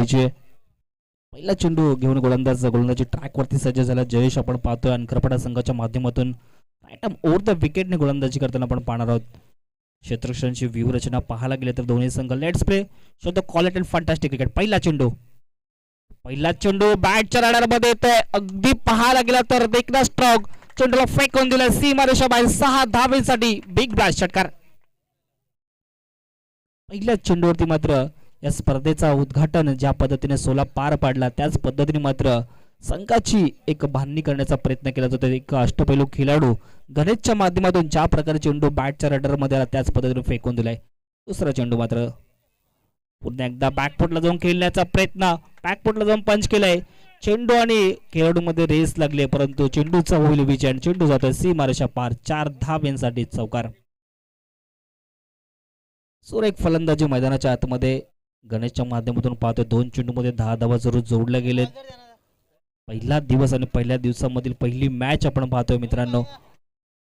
पहिला चेंडू घेऊन गोलंदाजी ट्रॅक वरती सज्ज झाला जयेश आपण पाहतोय अनकरपाडा संघाच्या माध्यमातून ओव्हर द विकेटने गोलंदाजी करताना आपण पाहणार आहोत. क्षेत्ररक्षणाची व्यूहरचना पाहायला गेले तर दोन्ही संघ let's play show the quality and fantastic cricket. पहिला चेंडू बॅटच्या राडारमध्ये येतोय अगदी पाहायला गेला तर देखना स्ट्रोक चेंडूला फेकून दिला सीमारेषा बाहेर 6 धावेसाठी बिग ब्लास्ट षटकार. पहिल्या चेंडूवरती मात्र या स्पर्धेचा उद्घाटन ज्या पद्धतीने सोला पार पाडला त्याच पद्धतीने मात्र संघाची एक बांधणी करण्याचा प्रयत्न केला जातो. एक अष्टपैलू खेळाडू गणेशच्या माध्यमातून ज्या प्रकारे चेंडू बॅटच्या रडारमध्ये आला त्याच पद्धतीने फेकून दिलाय. दुसरा चेंडू मात्र पुन्हा एकदा बॅकफुटला जाऊन खेळण्याचा प्रयत्न बॅकफुटला जाऊन पंच केलाय. चेंडू आणि खेळाडू मध्ये रेस लागले परंतु चेंडूचा होईल विजय आणि चेंडू जातोय सीमारेषा पार 4 धावांसाठी चौकार. सुरेख फलंदाजी मैदानाच्या आतमध्ये गणेशच्या माध्यमातून पाहतोय 2 चेंडूमध्ये 10 धावा जरूर जोडल्या गेलेत. पहिला दिवस आणि पहिल्या दिवसामधील पहिली मॅच आपण पाहतोय मित्रांनो.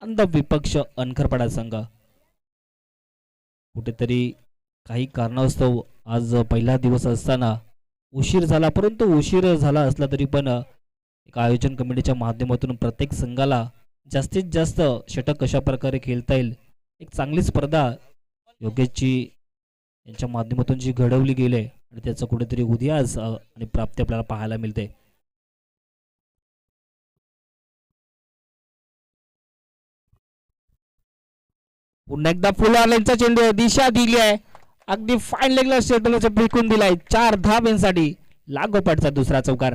अंध विपक्ष अनकरपाडा संघ कुठेतरी काही कारणास्तव आज पहिला दिवस असताना उशीर झाला परंतु उशीर झाला असला तरी पण एक आयोजन कमिटीच्या माध्यमातून प्रत्येक संघाला जास्तीत जास्त षटक कशा प्रकारे खेळता येईल एक चांगली स्पर्धा योगेशजी यांच्या माध्यमातून जी घडवली गेली आणि त्याचं कुठेतरी उदयास आणि प्राप्ती आपल्याला पाहायला मिळते. पुन्हा एकदा फुलाचा चेंडू दिशा दिली आहे अगदी फाईन लेगला शेटलचा फेकून दिलाय 4 धावांसाठी लागोपाठचा दुसरा चौकार.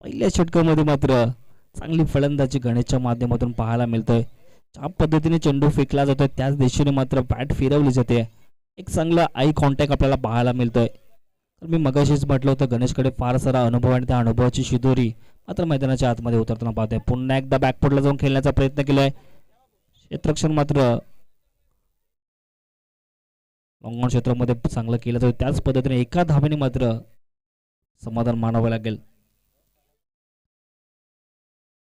पहिल्या षटकामध्ये मात्र चांगली फलंदाजी गणेशच्या माध्यमातून पाहायला मिळतोय. ज्या पद्धतीने चेंडू फेकला जातोय त्याच दिशेने मात्र बॅट फिरवली जाते. एक चांगला आय कॉन्टॅक्ट आपल्याला पाहायला मिळतोय. तर मी मगाशीच म्हटलं होतं गणेशकडे फार सारा अनुभव आणि त्या अनुभवाची शिदोरी मात्र मैदानाच्या आतमध्ये उतरताना पाहतोय. पुन्हा एकदा बॅकफुटला जाऊन खेळण्याचा प्रयत्न केलाय. क्षेत्ररक्षण मात्र लॉंग ऑन क्षेत्रामध्ये चांगलं केलं जातं त्याच पद्धतीने एका धावेने मात्र समाधान मानावं लागेल.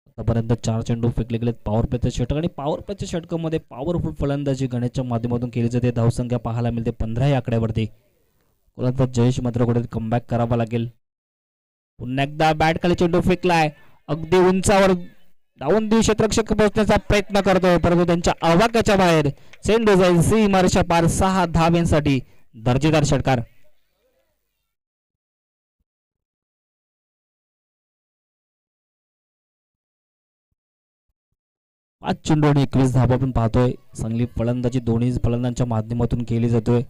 आतापर्यंत 4 चेंडू फेकले गेलेत पॉवर प्लेच्या षटक आणि पॉवर प्लेच्या षटकामध्ये पॉवरफुल फलंदाजी गणेशच्या माध्यमातून केली जाते. धावसंख्या पाहायला मिळते 15 या आकड्यावरती. गोलंदाज जयेश मात्र कुठे कमबॅक करावा लागेल. पुन्हा एकदा बॅट खाली चेंडू फेकलाय अगदी उंचावर धावून क्षेत्ररक्षक पोहोचण्याचा प्रयत्न करतोय परंतु त्यांच्या आवाक्याच्या बाहेर चेंडू जाईल सीमारेषा पार 6 धावांसाठी दर्जेदार षटकार. 5 चेंडू आणि 21 धावा आपण पाहतोय. चांगली फलंदाजी दोन्ही फलंदाजांच्या माध्यमातून केली जातोय.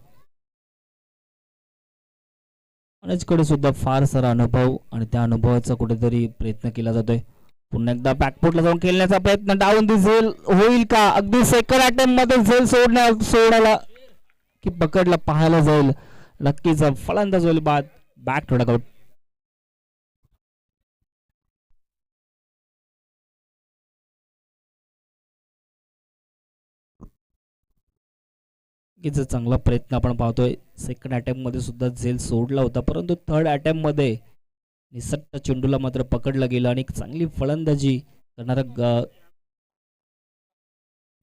कडे सुद्धा फार सारा अनुभव आणि त्या अनुभवाचा कुठेतरी प्रयत्न केला जातोय. पुन्हा एकदा बॅकफुटला जाऊन खेळण्याचा प्रयत्न डाऊन दिसेल होईल का अगदी सेकंड अटेम्प्ट मध्ये झेल सोडायला की पकडला पाहायला जाईल नक्कीच फलंदाज होईल बाद बॅक थोडा आउट. चांगला प्रयत्न आपण पाहतोय. सेकंड अटेम्प्ट मध्ये सुद्धा झेल सोडला होता परंतु थर्ड अटेम्प्ट मध्ये निसट्ट चेंडूला मात्र पकडला गेला आणि चांगली फलंदाजी करणारा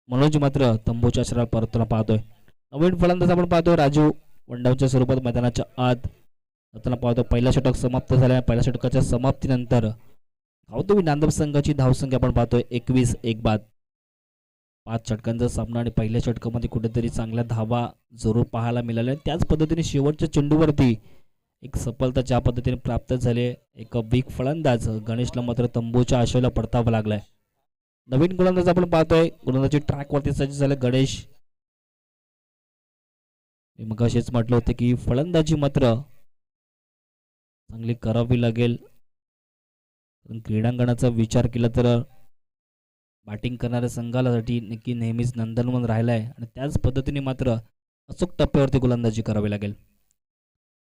मनोज मात्र तंबूच्या आश्रयात परतला पाहतोय. नवीन फलंदाज आपण पाहतोय राजू वंडावच्या स्वरूपात मैदानाच्या आत जाताना पाहतो. पहिला षटक समाप्त झाल्या. पहिल्या षटकाच्या समाप्तीनंतर कौतुबी नांदब संघाची धावसंख्या आपण पाहतोय 21 बाद. 5 षटकांचा सामना आणि पहिल्या षटकामध्ये कुठेतरी चांगल्या धावा जरूर पाहायला मिळाल्या. त्याच पद्धतीने शेवटच्या चेंडूवरती एक सफलता ज्या पद्धतीने प्राप्त झाली. एक बिग फलंदाज गणेशला मात्र तंबूच्या आशेला परतावं लागलाय. नवीन गोलंदाज आपण पाहतोय. गोलंदाजी ट्रॅक वरती सज्ज झाले गणेश. मी मग असेच म्हटलं होतं की फलंदाजी मात्र चांगली करावी लागेल. क्रीडांगणाचा विचार केला तर बॅटिंग करणाऱ्या संघासाठी नक्की नेहमीच नंदनवन राहिलाय आणि त्याच पद्धतीने मात्र अचूक टप्प्यावरती गोलंदाजी करावी लागेल.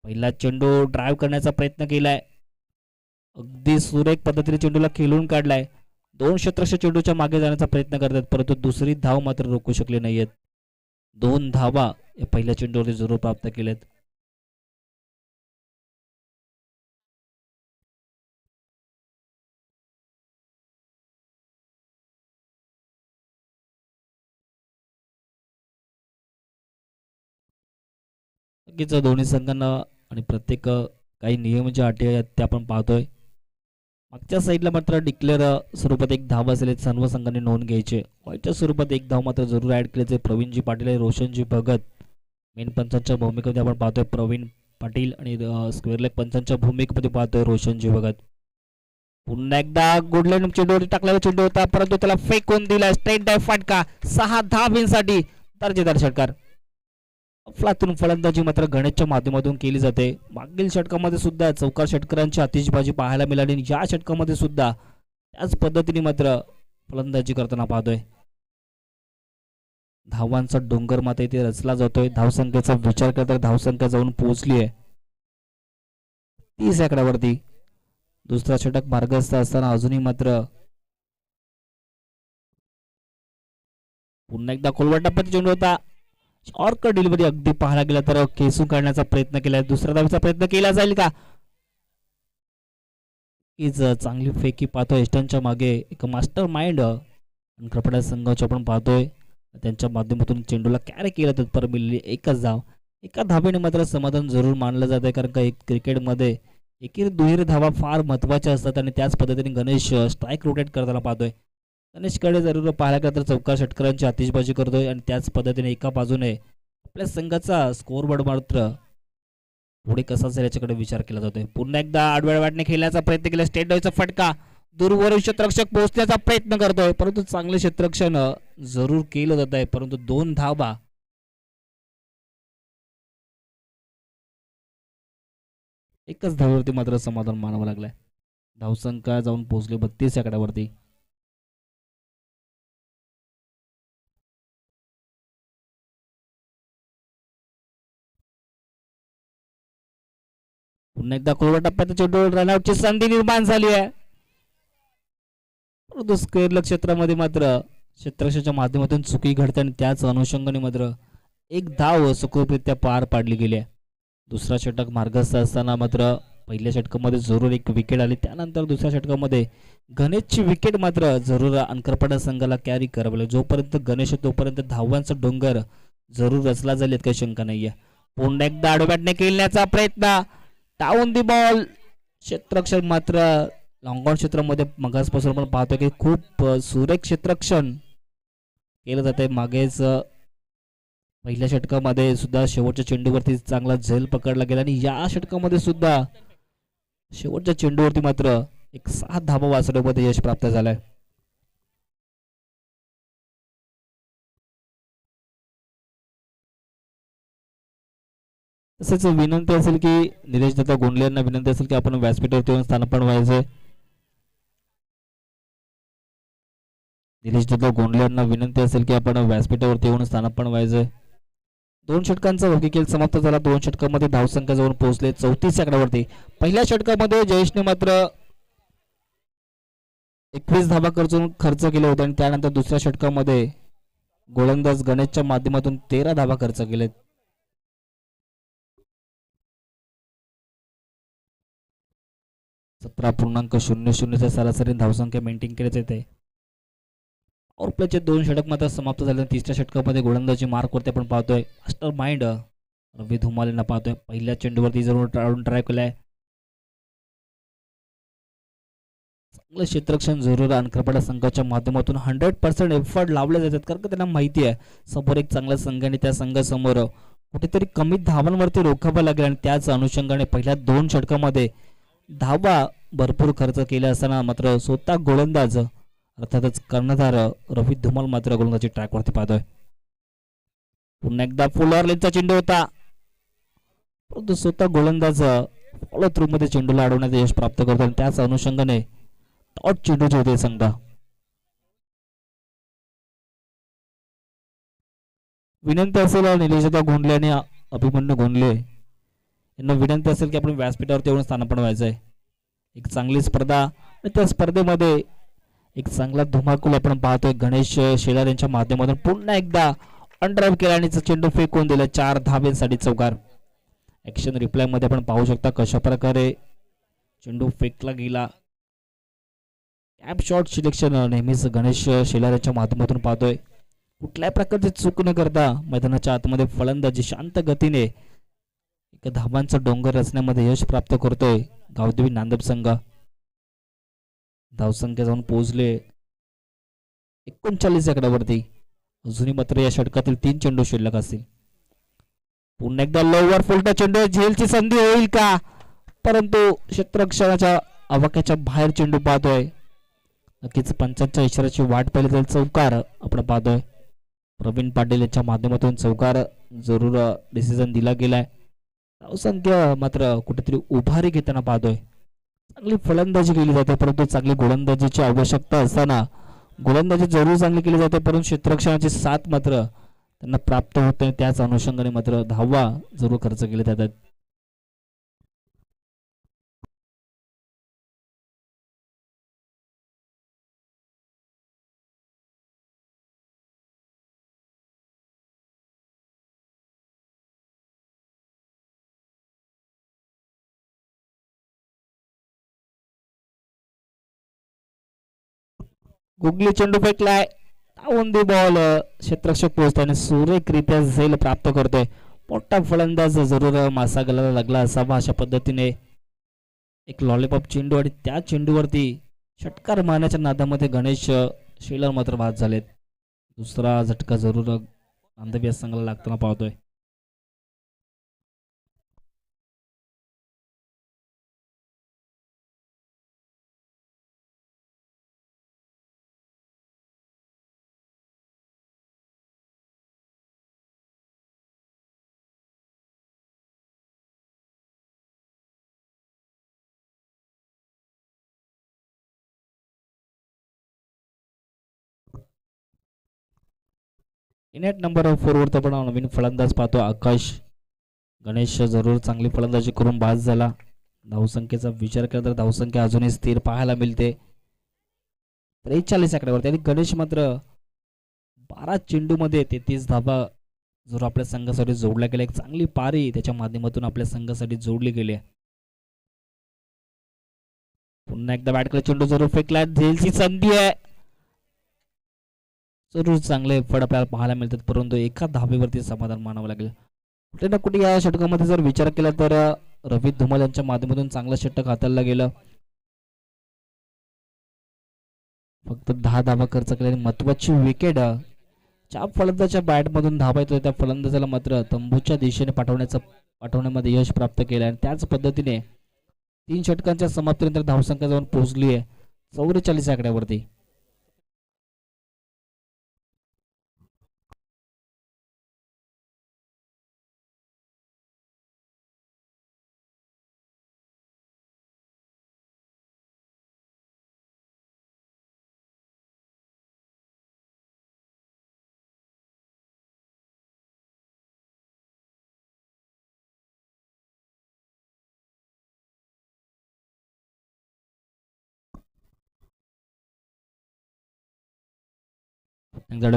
पहिला चेंडू ड्राईव्ह करण्याचा प्रयत्न केलाय. अगदी सुरेख पद्धतीने चेंडूला खेळून काढलाय. 2 क्षेत्ररक्षक चेंडूच्या मागे जाण्याचा प्रयत्न करतात परंतु दुसरी धाव मात्र रोखू शकले नाहीयेत. 2 धावा पहिल्या चेंडूवरती जरूर प्राप्त केल्यात. नक्कीच दोन्ही संघांना आणि प्रत्येक काही नियम ज्या अटी आहेत त्या आपण पाहतोय. मागच्या साईडला मात्र डिक्लेअर स्वरूपात एक धाव असेल सर्व संघांनी नोंद घ्यायचे. व्हाईटच्या स्वरूपात एक धाव मात्र जरूर ॲड केल्याचे प्रवीणजी पाटील आणि रोशनजी भगत मेन पंचांच्या भूमिकेमध्ये आपण पाहतोय प्रवीण पाटील आणि स्क्वेअर लेग पंचांच्या भूमिकेमध्ये पाहतोय रोशनजी भगत. पुन्हा एकदा गुडलेन चेंडूवर टाकलेला चेंडू होता परंतु त्याला फेकून दिला. स्ट्रेट डाय फटका 6 धावांसाठी दर्जेदार षटकार. अफलातून फलंदाजी मात्र गणेशच्या माध्यमातून केली जाते. मागील षटकामध्ये सुद्धा चौकार षटकारांची आतिषबाजी पाहायला मिळाली आणि या षटकामध्ये सुद्धा त्याच पद्धतीने मात्र फलंदाजी करताना पाहतोय. धावांचा डोंगर मात्र इथे रचला जातोय. धावसंख्येचा विचार करता धावसंख्या जाऊन पोहोचली आहे 30 आकड्यावरती. दुसरा षटक मार्गस्थ असताना अजूनही मात्र पुन्हा एकदा खोलवर टप्प्यात चेंडू होता. ऑर्क डिलिव्हरी अगदी पाहायला गेला तर केसू काढण्याचा प्रयत्न केला. दुसऱ्या धावेचा प्रयत्न केला जाईल का? हीच चांगली फेकी पाहतोय. एस्टनच्या मागे एक मास्टर माइंड कृपडा संघाचे आपण पाहतोय. त्यांच्या माध्यमातून चेंडूला कॅरी केला तत्पर मिळाली एकच धाव. एका धावेने मात्र समाधान जरूर मानलं जात आहे कारण का एक क्रिकेटमध्ये एकीर दुहेरी धावा फार महत्त्वाच्या असतात आणि त्याच पद्धतीने गणेश स्ट्राईक रोटेट करताना पाहतोय. गणेशकडे जरूर पाहायला गेलं तर चौकार षटकारांची आतिषबाजी करतोय आणि त्याच पद्धतीने एका बाजूने आपल्या संघाचा स्कोअर बोर्ड मात्र पुढे कसा असेल याच्याकडे विचार केला जातोय. पुन्हा एकदा आडव्या वाटणे खेळण्याचा प्रयत्न केला. स्टेट डायचा फटका दूरवरील क्षेत्ररक्षक पोहोचण्याचा प्रयत्न करतोय परंतु चांगले क्षेत्ररक्षण जरूर केलं जात आहे परंतु 2 धावा एकच धावेवरती मात्र समाधान मानावं लागलंय. धावसंख्या जाऊन पोहोचली 32 आकड्यावरती. पुन्हा एकदा खोलवर टप्प्यात चेंडू रनआउटची संधी निर्माण झाली आहे परंतु स्क्वेअर क्षेत्रामध्ये मात्र क्षेत्ररक्षकाच्या माध्यमातून चुकी घडते आणि त्याच अनुषंगाने मात्र एक धाव सुखरूपरित्या पार पाडली गेली आहे. दुसरा षटक मार्गस्थ असताना मात्र पहिल्या षटकामध्ये जरूर एक विकेट आली. त्यानंतर दुसऱ्या षटकामध्ये गणेशची विकेट मात्र जरूर अंकरपाडा संघाला कॅरी करावं लागेल. जोपर्यंत गणेश तोपर्यंत धावांचा डोंगर जरूर रचला जाईल यात काही शंका नाहीये. पुन्हा एकदा आडोबॅटने खेळण्याचा प्रयत्न. Down the ball. क्षेत्ररक्षण मात्र लॉंगऑन क्षेत्रामध्ये मगासपासून आपण पाहतोय की खूप सुरेख क्षेत्ररक्षण केलं जात आहे. मागेच पहिल्या षटकामध्ये सुद्धा शेवटच्या चेंडूवरती चांगला झेल पकडला गेला आणि या षटकामध्ये सुद्धा शेवटच्या चेंडूवरती मात्र एक 6 धावा वाचवण्यामध्ये यश प्राप्त झालंय. तसेच विनंती असेल की निलेश दत्ता गोंडले यांना विनंती असेल की आपण व्यासपीठावरती येऊन स्थानापन्न व्हायचंय. निलेश दत्ता गोंडले यांना विनंती असेल की आपण व्यासपीठावरती येऊन स्थानापन्न व्हायचंय. 2 षटकांचा हॉकी खेळ समाप्त झाला. 2 षटकांमध्ये धावसंख्या जाऊन पोहोचले 34 आकड्यावरती. पहिल्या षटकामध्ये जयेशने मात्र 21 धावा खर्च केले होते आणि त्यानंतर दुसऱ्या षटकामध्ये गोलंदाज गणेशच्या माध्यमातून 13 धावा खर्च केलेत. 17.00 सरासरी धावसंख्या मेंटेन केल्याच येते. ऑरप्लेचे 2 षटक मात्र समाप्त झाले. तिसऱ्या षटकामध्ये गोलंदाजी मार्कवरती आपण पाहतोय मास्टर माइंड रवी धुमाल यांना पाहतोय. पहिल्या चेंडूवरती जरूर ट्राय केलाय. चांगलं क्षेत्ररक्षण जरूर अंकरपाडा संघाच्या माध्यमातून 100% एफर्ट लावले जातात कारण का त्यांना माहिती आहे समोर एक चांगला संघ आणि त्या संघासमोर कुठेतरी कमी धावांवरती रोखावं लागेल आणि त्याच अनुषंगाने पहिल्या 2 षटकामध्ये धावा भरपूर खर्च केल्या असताना मात्र स्वतः गोलंदाज अर्थातच कर्णधार रवी धुमाल मात्र गोलंदाजी ट्रॅकवरती पाहतोय. पुन्हा एकदा फुलर लेनचा चेंडू होता परंतु स्वतः गोलंदाज फॉलो थ्रू मध्ये चेंडूला अडवण्याचे यश प्राप्त करतो आणि त्याच अनुषंगाने टॉट चेंडूचे होते संघ. विनंती असेल निलेशदा गोंडले आणि अभिमन्यू गोंडले यांना विनंती असेल की आपण व्यासपीठावरती येऊन स्थानापन्न व्हायचंय. एक चांगली स्पर्धा आणि त्या स्पर्धेमध्ये एक चांगला धुमाकूल आपण पाहतोय. गणेश शेलार यांच्या माध्यमातून पुन्हा एकदा अंडरआउट केला आणि चेंडू फेकून दिला 4 धावांसाठी चौकार. ऍक्शन रिप्लाय मध्ये आपण पाहू शकता कशा प्रकारे चेंडू फेकला गेला. कॅप शॉट सिलेक्शन नेहमीच गणेश शेलार यांच्या माध्यमातून पाहतोय. कुठल्याही प्रकारची चूक न करता मैदानाच्या आतमध्ये फलंदाजी शांत गतीने एक धावांचा डोंगर रचण्यामध्ये यश प्राप्त करतोय गावदेवी नांदप संघ. धावसंख्या जाऊन पोहोचले 39 आकड्यावरती. अजूनही मात्र या षटकातील 3 चेंडू शिल्लक असतील. पुन्हा एकदा लोवर फुलटा चेंडू, झेलची संधी होईल का, परंतु क्षेत्ररक्षणाच्या आवाक्याच्या बाहेर चेंडू पाहतोय. नक्कीच पंचांच्या इशाऱ्याची वाट पाहिली तर चौकार आपण पाहतोय. प्रवीण पाटील यांच्या माध्यमातून चौकार जरूर डिसिजन दिला गेलाय. धावसंख्या मात्र कुठेतरी उभारी घेताना पाहतोय. चांगली फलंदाजी केली जाते, परंतु चांगली गोलंदाजीची आवश्यकता असताना गोलंदाजी जरूर चांगली केली जाते, परंतु क्षेत्ररक्षणाची साथ मात्र त्यांना प्राप्त होत नाही. त्याच अनुषंगाने मात्र धावा जरूर खर्च केले जातात. गुगली चेंडू फेकलाय, दी बॉल क्षेत्ररक्षक पोहोचताना सुरेखरित्या झेल प्राप्त करतोय. मोठा फलंदाज जरूर मासा गलाला लागला असावा. अशा पद्धतीने एक लॉलीपॉप चेंडू आणि त्या चेंडूवरती षटकार मारण्याच्या नादामध्ये गणेश शेलर मात्र बाद झालेत. दुसरा झटका जरूर नांदवी संघाला लागताना पाहतोय. नेट नंबर 4 वरती आपण नवीन फलंदाज पाहतो आकाश. गणेश जरूर चांगली फलंदाजी करून बाद झाला. धावसंख्येचा विचार केला तर धावसंख्या अजूनही स्थिर पाहायला मिळते 43 आकड्यावरती. आणि गणेश मात्र 12 चेंडूमध्ये 33 धावा जरूर आपल्या संघासाठी जोडल्या गेल्या. एक चांगली पारी त्याच्या माध्यमातून आपल्या संघासाठी जोडली गेली. पुन्हा एकदा बॅटकडे चेंडू जरूर फेकला, झेलची संधी आहे. जरूर चांगले फळ आपल्याला पाहायला मिळतात, परंतु एका धावेवरती समाधान मानावं लागेल. कुठे ना कुठे या षटकामध्ये जर विचार केला तर रवी धुमाल यांच्या माध्यमातून चांगलं षटक हाताळलं गेलं. फक्त 10 धावा खर्च केल्याने महत्वाची विकेट ज्या फलंदाजाच्या बॅटमधून धावा येतो त्या फलंदाजाला मात्र तंबूच्या दिशेने पाठवण्यामध्ये यश प्राप्त केलं. आणि त्याच पद्धतीने 3 षटकांच्या समाप्तीनंतर धावसंख्या जाऊन पोहोचली आहे 44 आकड्यावरती.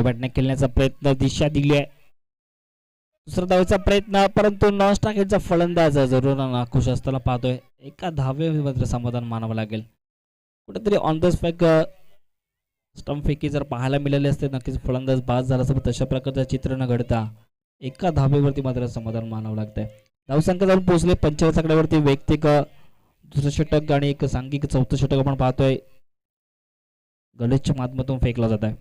बॅटने खेळण्याचा प्रयत्न, दिशा दिली आहे. दुसरा धावेचा प्रयत्न, परंतु नॉन स्ट्रायकरचा फलंदाज जरूर नाखुश असताना पाहतोय. एका धावेवर समाधान मानावं लागेल. कुठेतरी ऑन द स्पॅक स्टंप फेकी जर पाहायला मिळाले असते नक्कीच फलंदाज बाद झाला असं, तशा प्रकारचं चित्र न घडता एका धावेवरती मात्र समाधान मानावं लागतंय. धावसंख्या जाऊन पोहोचले 45 आकड्यावरती. वैयक्तिक दुसरं षटक आणि एक सांघिक चौथं षटक आपण पाहतोय गणेशच्या माध्यमातून फेकला जात आहे.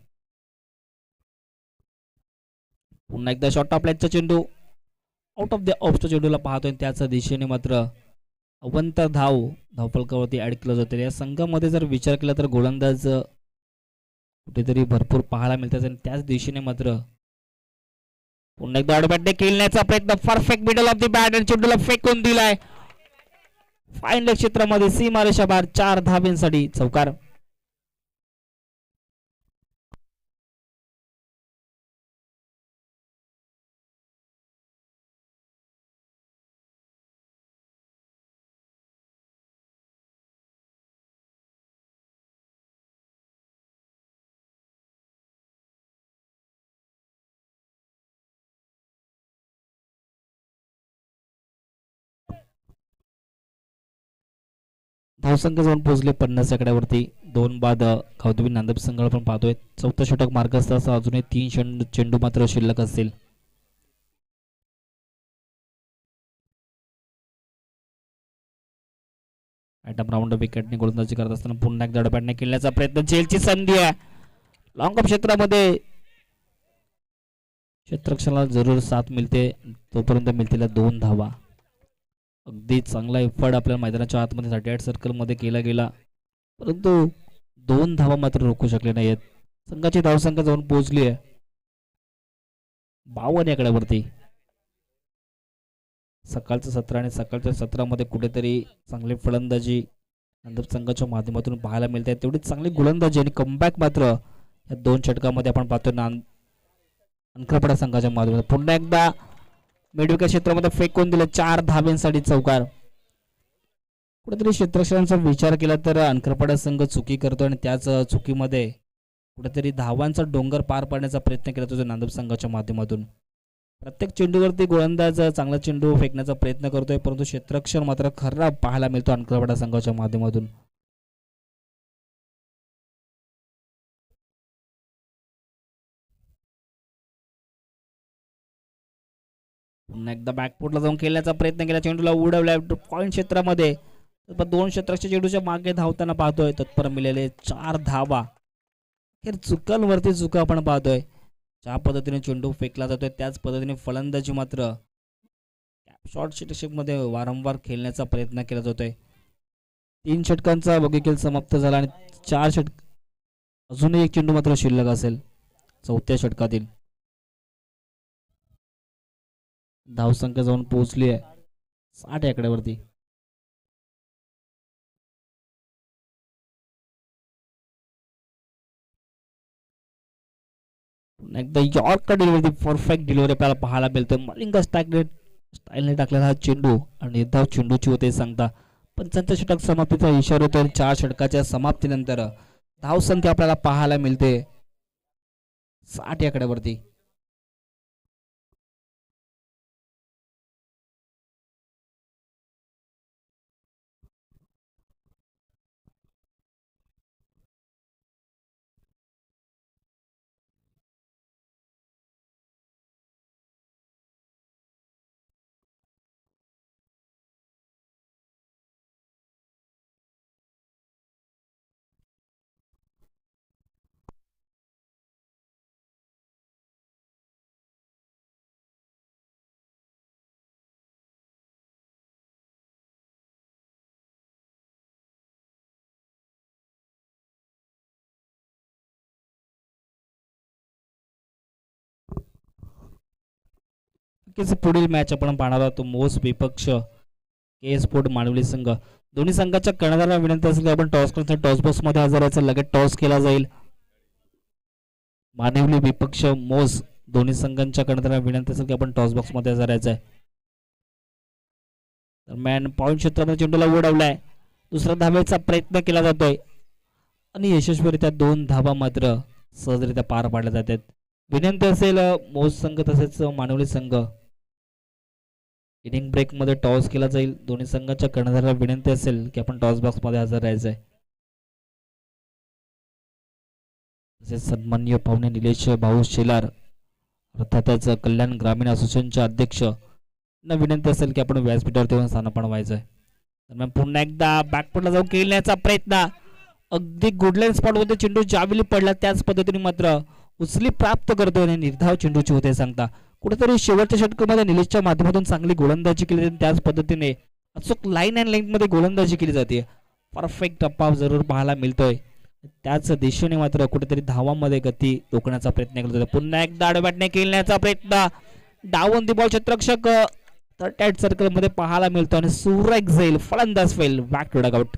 पुन्हा एकदा शॉर्ट ऑफ लाईनचा चेंडू आउट ऑफ द ऑफच्या चेंडूला पाहतोय. त्याच दिशेने मात्र अवंत धावफलकावरती ऍड केलं जातं. या संघामध्ये जर विचार केला तर गोलंदाज कुठेतरी भरपूर पाहायला मिळतात आणि त्याच दिशेने मात्र पुन्हा एकदा बॅटने खेळण्याचा प्रयत्न, perfect middle of the bat आणि चेंडूला फेकून दिलाय फाईन क्षेत्रामध्ये. सीमारेषा बाहेर 4 धावांसाठी चौकार. धावसंख्या जाऊन पोहोचले 50 आकड्यावरती. 2 बाद गावदेवी नांदप संघाला पण पाहतोय. चौथं षटक मार्गस्थ असं अजूनही 3 चेंडू मात्र शिल्लक असतील. आयटम राऊंड विकेटने गोलंदाजी करत असताना पुन्हा एकदा बॅटने खेळण्याचा प्रयत्न, झेलची संधी आहे लॉंग ऑफ क्षेत्रामध्ये. क्षेत्ररक्षणाला जरूर साथ मिळते, तोपर्यंत मिळतील 2 धावा. अगदी चांगला एफर्ट आपल्या मैदानाच्या आतमध्ये 38 सर्कलमध्ये केला गेला, परंतु 2 धावा मात्र रोखू शकले नाहीत. संघाची धावसंख्या जाऊन पोहोचली आहे 52 आकड्यावरती. सकाळचं सत्र आणि सकाळच्या सत्रामध्ये कुठेतरी चांगली फलंदाजी नंतर संघाच्या माध्यमातून पाहायला मिळते, तेवढी चांगली गोलंदाजी आणि कमबॅक मात्र या 2 षटकामध्ये आपण पाहतो. अंकरपडा संघाच्या माध्यमातून पुन्हा एकदा मिडविकेट क्षेत्रामध्ये फेकून दिलं 4 धाब्यांसाठी चौकार. कुठेतरी क्षेत्ररक्षणाचा विचार केला तर अंकरपडा संघ चुकी करतो आणि त्याच चुकीमध्ये कुठेतरी धावांचा डोंगर पार पाडण्याचा प्रयत्न केला जातो नांदूर संघाच्या माध्यमातून. प्रत्येक चेंडूवरती गोलंदाज चांगला चेंडू फेकण्याचा प्रयत्न करतोय, परंतु क्षेत्ररक्षण मात्र खराब पाहायला मिळतो अंकरपडा संघाच्या माध्यमातून. पुन्हा एकदा बॅकफुटला जाऊन खेळण्याचा प्रयत्न केला, चेंडूला उडवलाय पॉइंट क्षेत्रामध्ये. 2 क्षेत्ररक्षक चेंडूच्या मागे धावताना पाहतोय, तत्पर मिळालेले 4 धावा. चुकांवरती चुका आपण पाहतोय. ज्या पद्धतीने चेंडू फेकला जातोय त्याच पद्धतीने फलंदाजी मात्र शॉर्ट षटकामध्ये वारंवार खेळण्याचा प्रयत्न केला जातोय. 3 षटकांचा बघीखेळ समाप्त झाला आणि 4 षटक अजूनही एक चेंडू मात्र शिल्लक असेल 4थ्या षटकातील. धावसंख्या जाऊन पोहोचली आहे 60 आकड्यावरती. एकदा यॉर्कर डिलिव्हरी, परफेक्ट डिलिव्हरी आपल्याला पाहायला मिळतोय. मलिंगा स्टाईलने टाकलेला हा चेंडू आणि निर्धाव चेंडूची होते सांगता 75 षटक समाप्तीचा इशारा होतो. 4 षटकाच्या समाप्तीनंतर धावसंख्या आपल्याला पाहायला मिळते 60 आकड्यावरती. पुढील मॅच आपण पाहणार आहोत मोस विपक्ष के स्पोर्ट मानवली संघ. दोन्ही संघाच्या कर्णधारांना विनंती असेल की आपण टॉस करतो, टॉस बॉक्स मध्ये हजर राहायचं, लगेच टॉस केला जाईल. मानवली विपक्ष मोस दोन्ही संघांच्या कर्णधारांना विनंती असेल की आपण टॉस बॉक्स मध्ये हजर राहायचं आहे. दरम्यान पॉइंट क्षेत्राने चेंडूला उडवलाय, दुसरा धावेचा प्रयत्न केला जातोय आणि यशस्वीरित्या 2 धावा मात्र सहजरित्या पार पाडल्या जातात. विनंती असेल मोस संघ तसेच मानवली संघ इनिंग ब्रेक मध्ये टॉस केला जाईल. दोन्ही संघाच्या कर्णधाराला विनंती असेल की आपण टॉस बॉक्स मध्ये हजर राहायचं आहे. तसेच सन्माननीय पाहुणे निलेश भाऊ शेलार अर्थातच कल्याण ग्रामीण असोसिएशनचे अध्यक्ष ना विनंती असेल की आपण व्यासपीठावर येऊन स्थानापन्न व्हायचं आहे. दरम्यान पुन्हा एकदा बॅकफुटला जाऊन खेळण्याचा प्रयत्न, अगदी गुडलाईन स्पॉट मध्ये चेंडू ज्यावेळी पडला त्याच पद्धतीने मात्र उचली प्राप्त करतोय आणि निर्धाव चेंडूची होते सांगता. कुठेतरी शेवटच्या षटकामध्ये निलेशच्या माध्यमातून चांगली गोलंदाजी केली जाते, त्याच पद्धतीने अचूक लाईन अँड लेंथ मध्ये गोलंदाजी केली जाते. परफेक्ट टप्पा जरूर पाहायला मिळतोय, त्याच दिशेने मात्र कुठेतरी धावांमध्ये गती रोखण्याचा प्रयत्न केला जातो. पुन्हा एकदा आडव्याटने खेळण्याचा प्रयत्न, डाऊन दी बॉल क्षेत्ररक्षक 38 सर्कल मध्ये पाहायला मिळतो आणि सुरेख जाईल, फलंदाज फेल, बॅक टू डगआउट.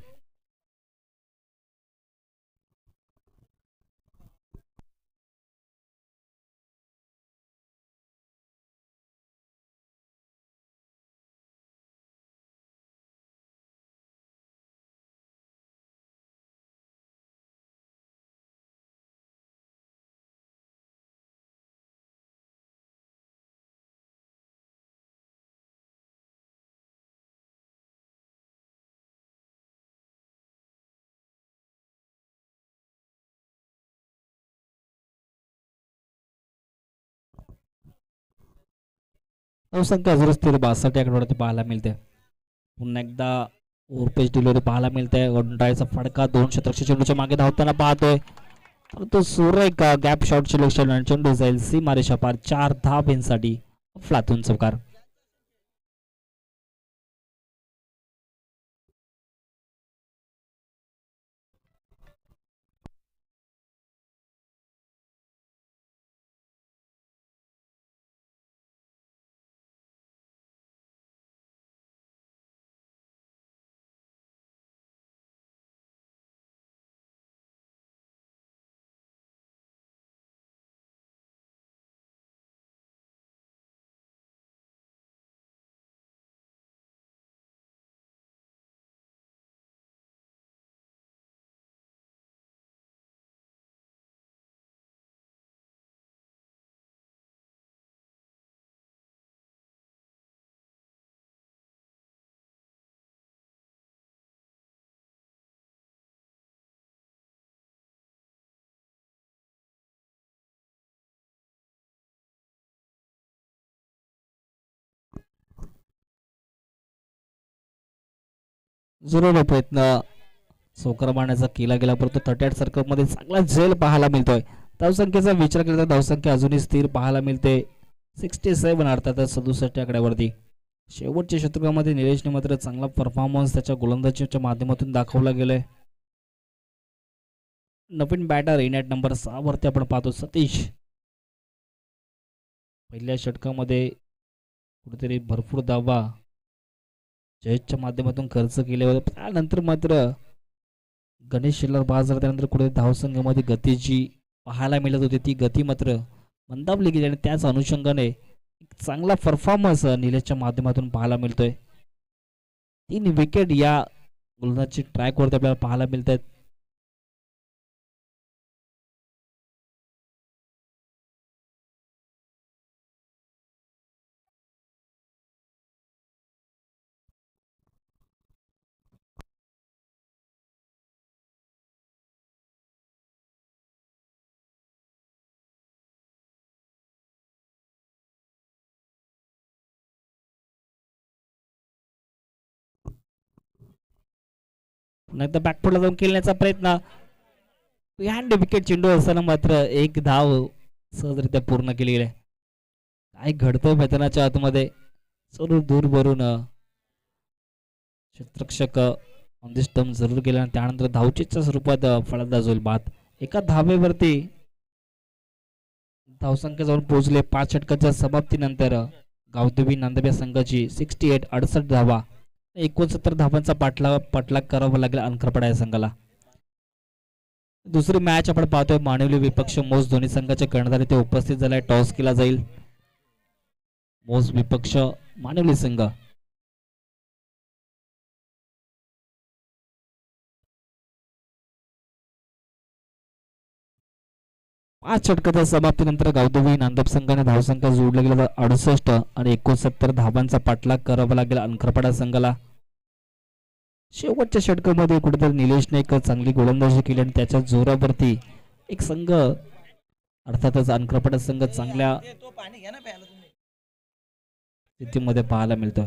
संख्या 62 आकड्यावरती पाहायला मिळते. पुन्हा एकदा ओव्हरपेच डिलिव्हरी पाहायला मिळते. गोंडाळीचा फडका 2 शतरक्षक चेंडूच्या मागे धावताना पाहतोय, परंतु सुरेख गॅप शॉट सिलेक्शन आणि चेंडू जाईल सीमारेषा पार. 4 धाब्यांसाठी फ्लातून चौकार. जरूर प्रयत्न चौकार मारण्याचा केला गेला, परंतु 38 सर्कल मध्ये चांगला झेल पाहायला मिळतोय. धावसंख्येचा विचार केला तर धावसंख्या अजूनही स्थिर पाहायला मिळते 67 अर्थात 67 आकड्यावरती. शेवटच्या षटकामध्ये निलेशने मात्र चांगला परफॉर्मन्स त्याच्या गोलंदाजीच्या माध्यमातून दाखवला गेलाय. नवीन बॅटर इनॅट नंबर 6 वरती आपण पाहतो सतीश. पहिल्या षटकामध्ये कुठेतरी भरपूर धावा जयेशच्या माध्यमातून खर्च केले होते, त्यानंतर मात्र गणेश शिल्लर बाद झाला. त्यानंतर कुठे धावसंघामध्ये गती जी पाहायला मिळत होती ती गती मात्र मंदावली गेली आणि त्याच अनुषंगाने एक चांगला परफॉर्मन्स निलेशच्या माध्यमातून पाहायला मिळतोय. 3 विकेट या गोलंदाजी ट्रॅकवरती आपल्याला पाहायला मिळत आहेत. नंतर बॅकफुटला जाऊन खेळण्याचा प्रयत्न, बिहाइंड विकेट चेंडू असताना मात्र एक धाव सहजरित्या पूर्ण केली आहे. काय घडतंय मैदानाच्या आतमध्ये, जरूर दूर भरून क्षेत्ररक्षक ऑन द स्टंप जरूर गेला आणि त्यानंतर धावचीच्या स्वरूपात फलंदाज होईल बाद. एका धावेवरती धावसंख्या जाऊन पोहोचले. 5 षटकाच्या समाप्तीनंतर गावदेवी नांदबे संघाची 68 धावा, 69 धावांचा पाठलाग करावा लागेल अंकरपडा या संघाला. दुसरी मॅच आपण पाहतोय मानवली विपक्ष मोज दोन्ही संघाचे कर्णधार इथे उपस्थित झालाय. टॉस केला जाईल. मोज विपक्ष मानवली संघ. 5 षटकाच्या समाप्तीनंतर गावदेवी नांदब संघाने धावसंख्या जोडला गेला 68 आणि 69 धावांचा पाठलाग करावा लागेल अंकरपाडा संघाला. शेवटच्या षटकामध्ये कुठेतरी निलेशने एक चांगली गोलंदाजी केली आणि त्याच्या जोरावरती एक संघ अर्थातच अंकरपाडा संघ चांगल्या स्थितीमध्ये पाहायला मिळतोय.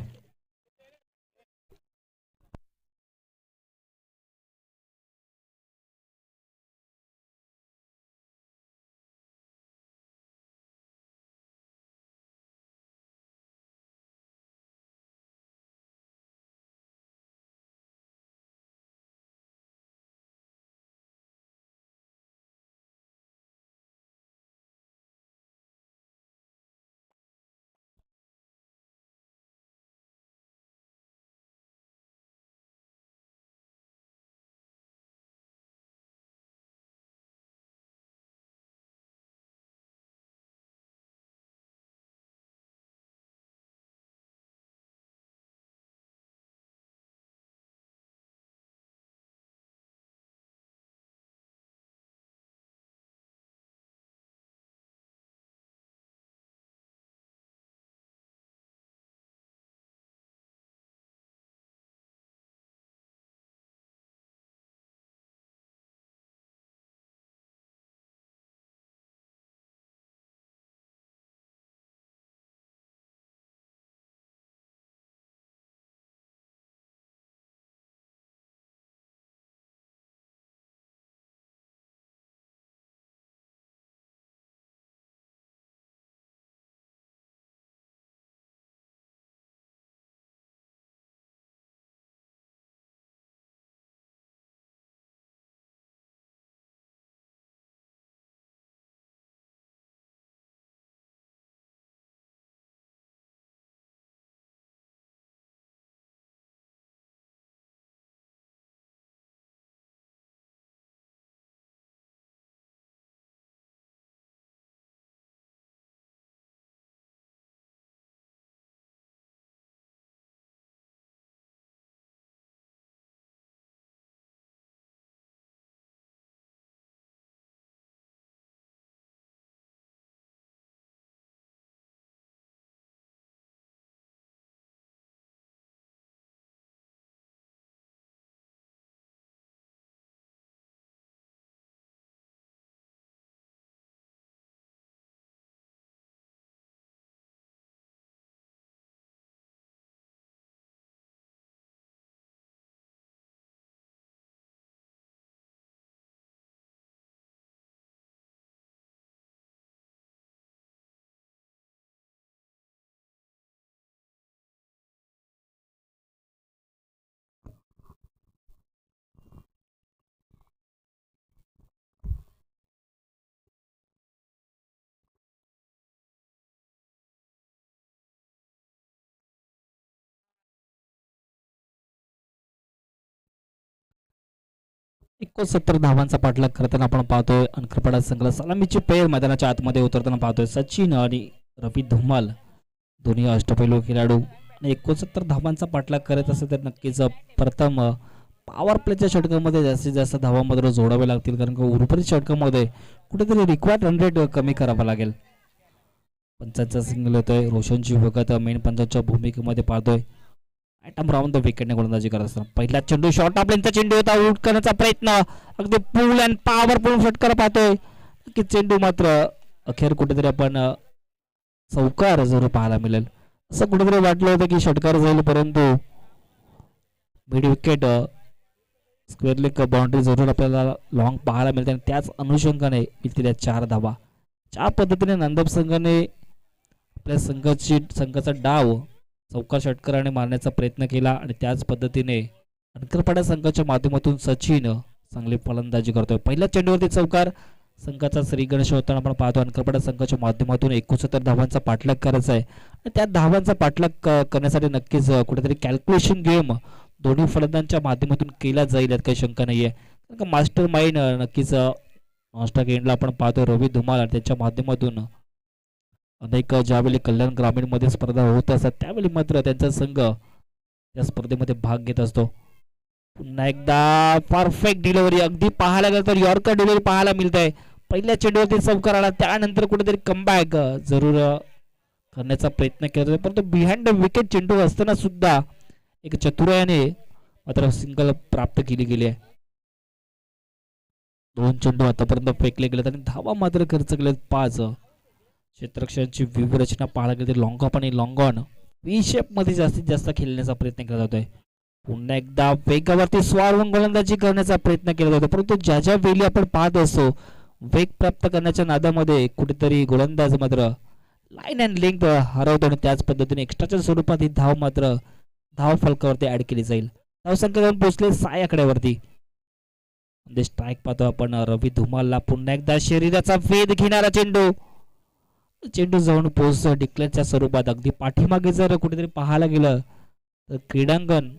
69 धावांचा पाठलाग करताना आपण पाहतोय अंकरपाडा संघाला सलामीची पेर मैदानाच्या आतमध्ये उतरताना पाहतोय. सचिन आणि रवी धुमाल दोन्ही अष्टपैलू खेळाडू आणि 69 धावांचा पाठलाग करत असेल तर नक्कीच प्रथम पॉवर प्लेच्या षटकामध्ये जास्तीत जास्त धावा मात्र जोडावे लागतील, कारण की उर्वरित षटकामध्ये कुठेतरी रिक्वायर्ड रन रेट कमी करावा लागेल. पंचांचा सिंगल होतोय. रोशनची वगत मेन पंचांच्या भूमिकेमध्ये पाहतोय. ॲटम राऊंड द विकेटने गोलंदाजी करत असताना पहिला चेंडू शॉर्ट आपल्यांचा चेंडू होता. आउट करण्याचा प्रयत्न अगदी पूल अँड पॉवरफुल षटकार पाहतोय की चेंडू मात्र अखेर कुठेतरी आपण चौकार जरूर पाहायला मिळेल असं कुठेतरी वाटलं होतं की षटकार जाईल, परंतु mid wicket square leg boundary जरूर आपल्याला लॉंग पाहायला मिळते आणि त्याच अनुषंगाने मिळतील 4 धावा. ज्या पद्धतीने नांदब संघाने आपल्या संघाचा डाव चौकार षटकाराने मारण्याचा प्रयत्न केला आणि त्याच पद्धतीने अंकरपाडा संघाच्या माध्यमातून सचिन चांगली फलंदाजी करतोय. पहिल्या चेंडूवरती चौकार संघाचा श्री गणेश होताना आपण पाहतो. अंकरपाडा संघाच्या माध्यमातून 69 धावांचा पाठलाग करायचा आहे आणि त्या धावांचा पाठलाग करण्यासाठी नक्कीच कुठेतरी कॅल्क्युलेशन गेम दोन्ही फलंदाजांच्या माध्यमातून केला जाईल यात काही शंका नाही आहे, कारण का मास्टर माइंड नक्कीच नॉनस्टॉप एंडला आपण पाहतो रवी धुमाल आणि त्यांच्या माध्यमातून अनेक ज्यावेळी कल्याण ग्रामीणमध्ये स्पर्धा होत असतात त्यावेळी मात्र त्यांचा संघ या स्पर्धेमध्ये भाग घेत असतो. पुन्हा एकदा परफेक्ट डिलिव्हरी अगदी पाहायला गेलं तर यॉर्कर डिलिव्हरी पाहायला मिळत आहे. पहिल्या चेंडूवरती चौकार आला, त्यानंतर कुठेतरी कमबॅक जरूर करण्याचा प्रयत्न केला जातो, परंतु बिहाइंड द विकेट चेंडू असताना सुद्धा एक चतुरायाने मात्र सिंगल प्राप्त केली गेली आहे. 2 चेंडू आतापर्यंत फेकले गेलेत आणि धावा मात्र खर्च केलेत 5. क्षेत्ररक्षणाची व्यूहरचना पाहायला गेली लॉंग ऑफ आणि लॉंग ऑन व्ही शेप मध्ये जास्तीत जास्त खेळण्याचा प्रयत्न केला जातोय. पुन्हा एकदा वेगावरती स्वारवून गोलंदाजी करण्याचा प्रयत्न केला जातो, परंतु ज्या ज्या वेळी आपण पाहत असतो वेग प्राप्त करण्याच्या नादामध्ये कुठेतरी गोलंदाज मात्र लाईन अँड लेंथ हरवतो आणि त्याच पद्धतीने एक्स्ट्राच्या स्वरूपात ही धाव फलकावरती ऍड केली जाईल. धावसंख्या जाऊन पोहोचले 6 आकड्यावरती. स्ट्राईक पाहतो आपण रवी धुमालला. पुन्हा एकदा शरीराचा वेध घेणारा चेंडू जाऊन पोहोच डिक्लेअरच्या स्वरूपात अगदी पाठीमागे जर कुठेतरी पाहायला गेलं तर क्रीडांगण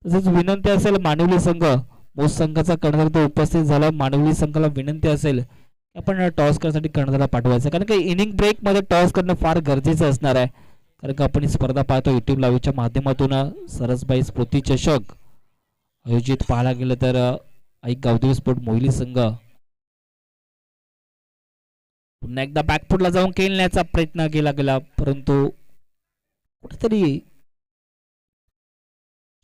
तसेच विनंती असेल मानवली संघ मोस संघाचा कर्णधार तो उपस्थित झाला. मानवली संघाला विनंती असेल आपण टॉस करण्यासाठी कर्णधाराला पाठवायचं, कारण की इनिंग ब्रेक मध्ये टॉस करणं फार गरजेचं असणार आहे, कारण का आपण ही स्पर्धा पाहतो युट्यूब लाईव्हच्या माध्यमातून. सरसबाई स्मृती चषक आयोजित पाहायला गेलं तर ऐक गावदेवी स्पोर्ट मोहिली संघ पुन्हा एकदा बॅकफुटला जाऊन खेळण्याचा प्रयत्न केला गेला, परंतु कुठेतरी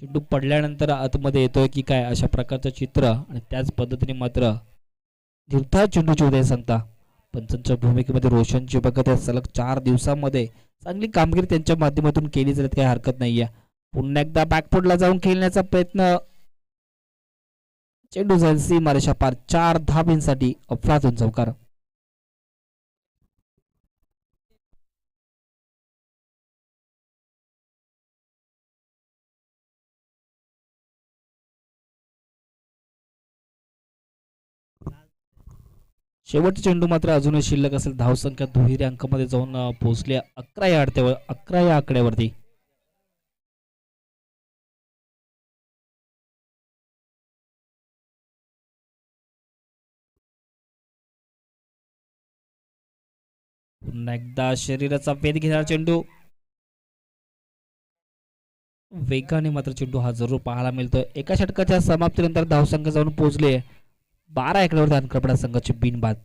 चेंडू पडल्यानंतर आतमध्ये येतोय की काय अशा प्रकारचं चित्र आणि त्याच पद्धतीने मात्र निर्धार चेंडूची उदय सांगता पंचांच्या भूमिकेमध्ये रोशनची बघत आहे. सलग 4 दिवसांमध्ये चांगली कामगिरी त्यांच्या माध्यमातून केली जात काही हरकत नाहीये. पुन्हा एकदा बॅकफुटला जाऊन खेळण्याचा प्रयत्न चेंडू जाईल सीमारेषा पार. 4 धाबींसाठी अफलातून चौकार. शेवटचे चेंडू मात्र अजूनही शिल्लक असेल. धावसंख्या दुहेरी अंकामध्ये जाऊन पोहोचले 11 या आकड्यावरती. पुन्हा एकदा शरीराचा वेध घेणारा चेंडू वेगाने मात्र चेंडू हा जरूर पाहायला मिळतोय. एका षटकाच्या समाप्तीनंतर धावसंख्या जाऊन पोहोचले 12 एकड्यावर अंकरपाडा संघाची बिनबाद.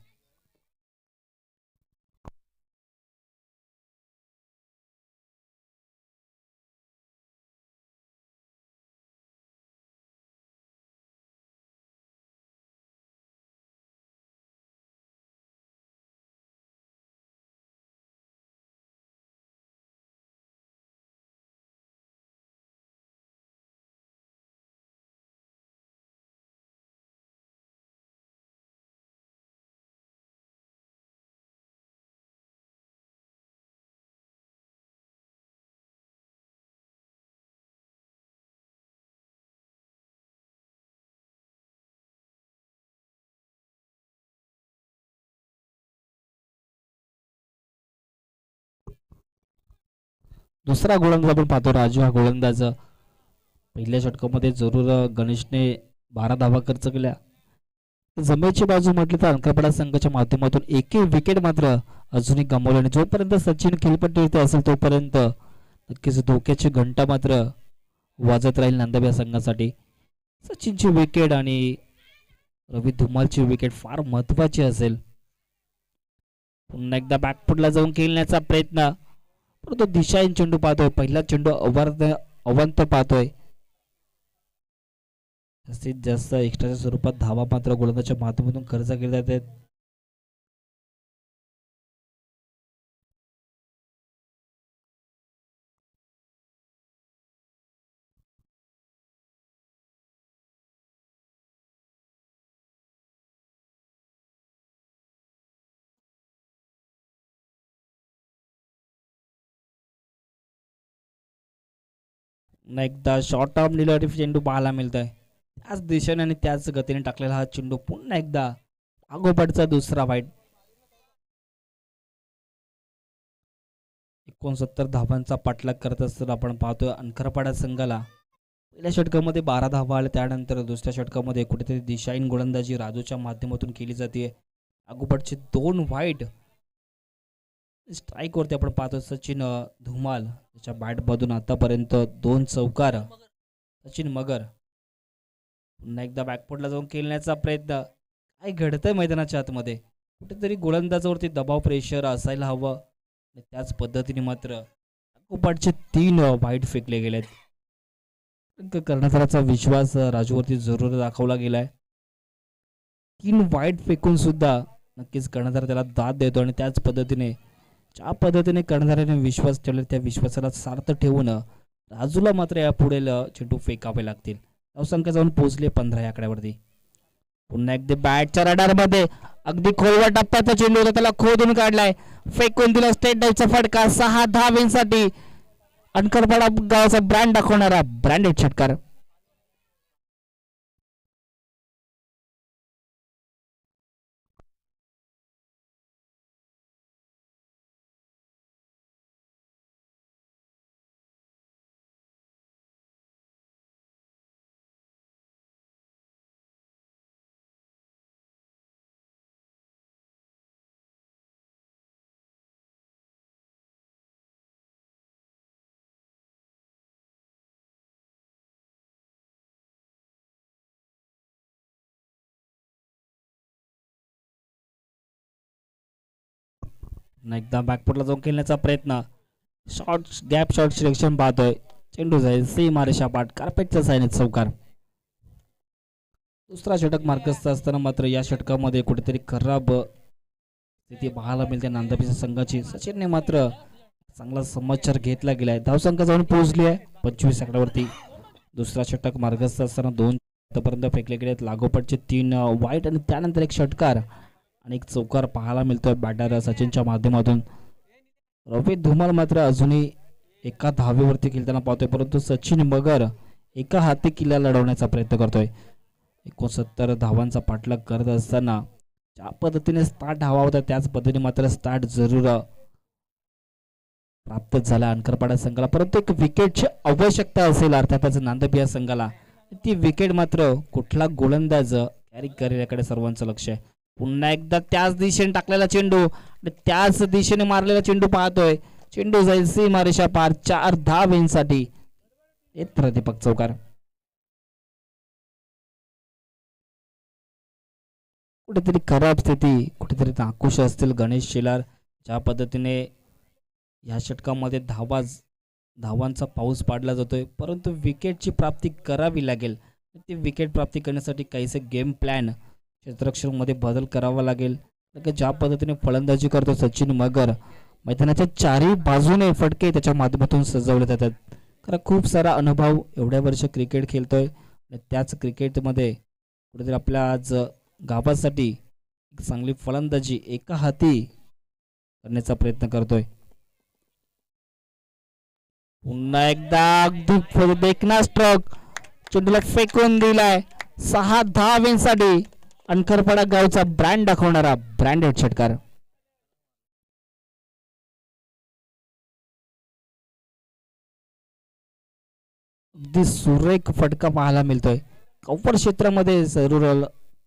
दुसरा गोलंदाज आपण पाहतो राजू. हा गोलंदाज पहिल्या षटकामध्ये जरूर गणेशने 12 धावा खर्च केल्या. जमेची बाजू म्हटली तर अंकपडा संघाच्या माध्यमातून एकही विकेट मात्र अजूनही गमावली आणि जोपर्यंत सचिन खेळपट्टीवरती असेल तोपर्यंत नक्कीच धोक्याची घंटा मात्र वाजत राहील नांदगाव संघासाठी. सचिनची विकेट आणि रवी धुमालची विकेट फार महत्वाची असेल. पुन्हा एकदा बॅकफुटला जाऊन खेळण्याचा प्रयत्न, परंतु दिशाहीन चेंडू पाहतोय. पहिला चेंडू अवंत पाहतोय. जास्तीत जास्त एक्स्ट्राच्या स्वरूपात धावा मात्र गोलंदाजच्या माध्यमातून खर्च केले जातात. एकदा शॉर्ट टर्म डिलिव्हरी चेंडू पाहायला मिळतोय. त्याच दिशेने आणि त्याच गतीने टाकलेला हा चेंडू पुन्हा एकदा आगोपाठचा दुसरा वाईट. 69 धावांचा पाठलाग करत असताना आपण पाहतोय अंकरपाडा संघाला पहिल्या षटकामध्ये 12 धावा आल्या. त्यानंतर दुसऱ्या षटकामध्ये कुठेतरी दिशाहीन गोलंदाजी राजूच्या माध्यमातून केली जाते. आगोपाठचे 2 वाईट. स्ट्राईक वरती आपण पाहतो सचिन धुमाल त्याच्या बॅटमधून आतापर्यंत 2 चौकार. सचिन मगर पुन्हा एकदा बॅकफुटला जाऊन खेळण्याचा प्रयत्न. काय घडतंय मैदानाच्या आतमध्ये, कुठेतरी गोलंदाजावरती दबाव प्रेशर असायला हवं. त्याच पद्धतीने मात्र आगोपाठचे 3 वाईट फेकले गेलेत. कर्णधाराचा विश्वास राजूवरती जरूर दाखवला गेलाय. 3 वाईट फेकून सुद्धा नक्कीच कर्णधार त्याला दाद देतो आणि त्याच पद्धतीने ज्या पद्धतीने कर्णधाराने विश्वास ठेवला त्या विश्वासाला सार्थ ठेवून राजूला मात्र या पुढे चेंडू फेकावे लागतील. धावसंख्या जाऊन पोहोचले 15 या आकड्यावरती. पुन्हा एकदा बॅटच्या रडारमध्ये अगदी खोलवा टप्प्याचा चेंडू होता, त्याला खोदून काढलाय, फेकून दिला. स्टेट डायचा फटका 6 धावांसाठी. अंकरपाडा गावाचा ब्रँड दाखवणारा ब्रँडेड षटकार. एकदा बॅकफुटला जाऊन खेळण्याचा प्रयत्न. शॉर्ट गॅप शॉर्ट सिलेक्शन पाहतोय. चेंडू जाईल सीमारेषा पाठ कार्पेटच्या साईने चौकार. दुसरा षटक मार्गस्थ असताना मात्र या षटकामध्ये कुठेतरी खराब स्थिती पाहायला मिळते नांदगाव संघाची. सचिनने मात्र चांगला समाचार घेतला गेलाय. धावसंख्या जाऊन पोहोचली आहे 25 आकड्यावरती. दुसरा षटक मार्गस्थ असताना 2 पर्यंत फेकले गेलेत. लागोपाठचे 3 वाईट आणि त्यानंतर एक षटकार आणि एक चौकार पाहायला मिळतोय बॅटर सचिनच्या माध्यमातून. रवी धुमाल मात्र अजूनही एका धावेवरती खेळताना पाहतोय, परंतु सचिन मगर एका हाती किल्ला लढवण्याचा प्रयत्न करतोय. 69 धावांचा पाठलाग करत असताना ज्या पद्धतीने स्टार्ट हवा होता त्याच पद्धतीने मात्र स्टार्ट जरूर प्राप्त झाला अंकरपाडा संघाला, परंतु एक विकेटची आवश्यकता असेल अर्थातच नांदगाव संघाला. ती विकेट मात्र कुठला गोलंदाज कॅरी करेल याकडे सर्वांचं लक्ष आहे. पुन्हा एकदा त्याच दिशेने टाकलेला चेंडू आणि त्याच दिशेने मारलेला चेंडू पाहतोय. चेंडू जाईल सीमारेषा पार 4 धावांसाठी. दीपक चौकार. कुठेतरी खराब स्थिती, कुठेतरी नाखुश असतील गणेश शेलार. ज्या पद्धतीने या षटकामध्ये धावांचा पाऊस पाडला जातोय, परंतु विकेटची प्राप्ती करावी लागेल. ती विकेट प्राप्ती करण्यासाठी काहीसे गेम प्लॅन क्षेत्ररक्षणामध्ये बदल करावा लागेल. ज्या पद्धतीने फलंदाजी करतो सचिन मगर, मैदानाच्या 4ही बाजूने फटके त्याच्या माध्यमातून सजवले जातात. कारण खूप सारा अनुभव, एवढ्या वर्ष क्रिकेट खेळतोय आणि त्याच क्रिकेटमध्ये कुठेतरी आपल्या आज गावासाठी एक चांगली फलंदाजी एका हाती करण्याचा प्रयत्न करतोय. पुन्हा एकदा अगदी देखना स्ट्रोक, चेंडूला फेकून दिलाय 6 धावांसाठी. अंकरपाडा गावचा ब्रँड दाखवणारा ब्रँडेड षटकार. अगदी सुरेख फटका पाहायला मिळतोय. कव्हर क्षेत्रामध्ये जरूर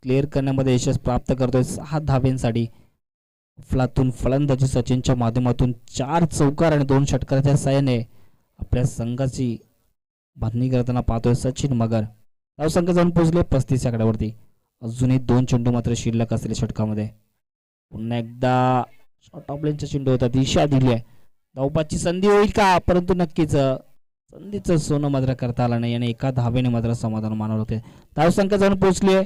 क्लिअर करण्यामध्ये यश प्राप्त करतोय 6 धाब्यांसाठी. अफलातून फलंदाजी सचिनच्या माध्यमातून 4 चौकार आणि 2 षटकाराच्या साहाय्याने आपल्या संघाची बांधणी करताना पाहतोय सचिन मगर. धावसंख्या जाऊन पोहोचले 35 आकड्यावरती. अजूनही 2 चेंडू मात्र शिल्लक असलेल्या षटकामध्ये. पुन्हा एकदा शॉर्ट ऑफ लेनचा चेंडू होता, दिशा दिली आहे. धावपाची संधी होईल का, परंतु नक्कीच संधीचं सोनं मात्र करता आलं नाही आणि एका धावेने मात्र समाधान मानवलं होते. धावसंख्या जाऊन पोहोचली आहे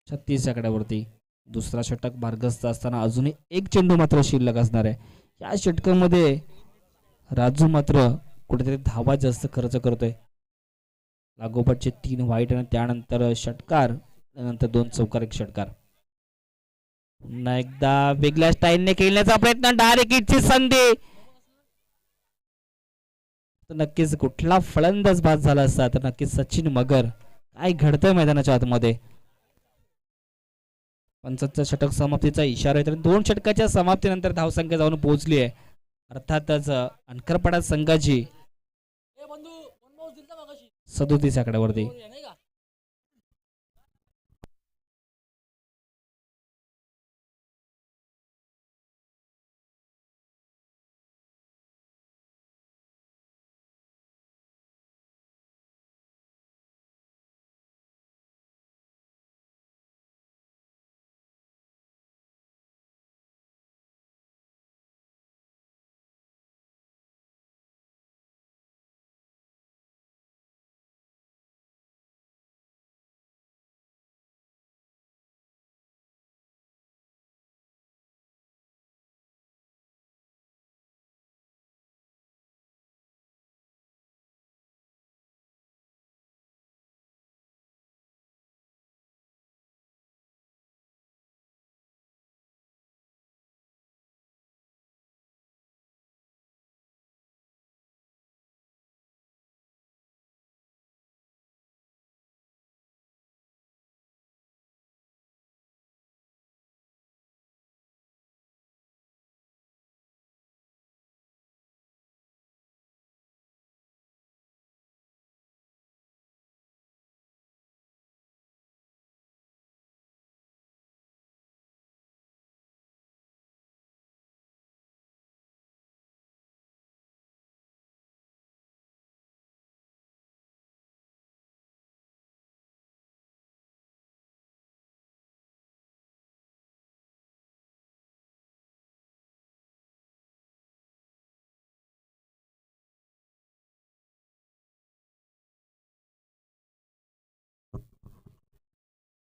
36 आकड्यावरती. दुसरा षटक मार्गस्थ असताना अजूनही 1 चेंडू मात्र शिल्लक असणार आहे. या षटकामध्ये राजू मात्र कुठेतरी धावा जास्त खर्च करतोय. लागोपाठचे 3 वाईट आणि त्यानंतर षटकार, त्यानंतर 2 चौकार 1 षटकार. पुन्हा एकदा वेगळ्या स्टाईलने खेळण्याचा प्रयत्न, डायरेक्ट हिटची संधी. तर नक्कीच कुठला फलंदाज बाद झाला असता तर नक्कीच सचिन मगर. काय घडतंय मैदानाच्या आतमध्ये. 55 षटक समाप्तीचा इशारा आहे. तर 2 षटकाच्या समाप्तीनंतर धावसंख्या जाऊन पोहोचली आहे. अर्थातच अनकरपाडा संघाची 37 आकड्यावरती.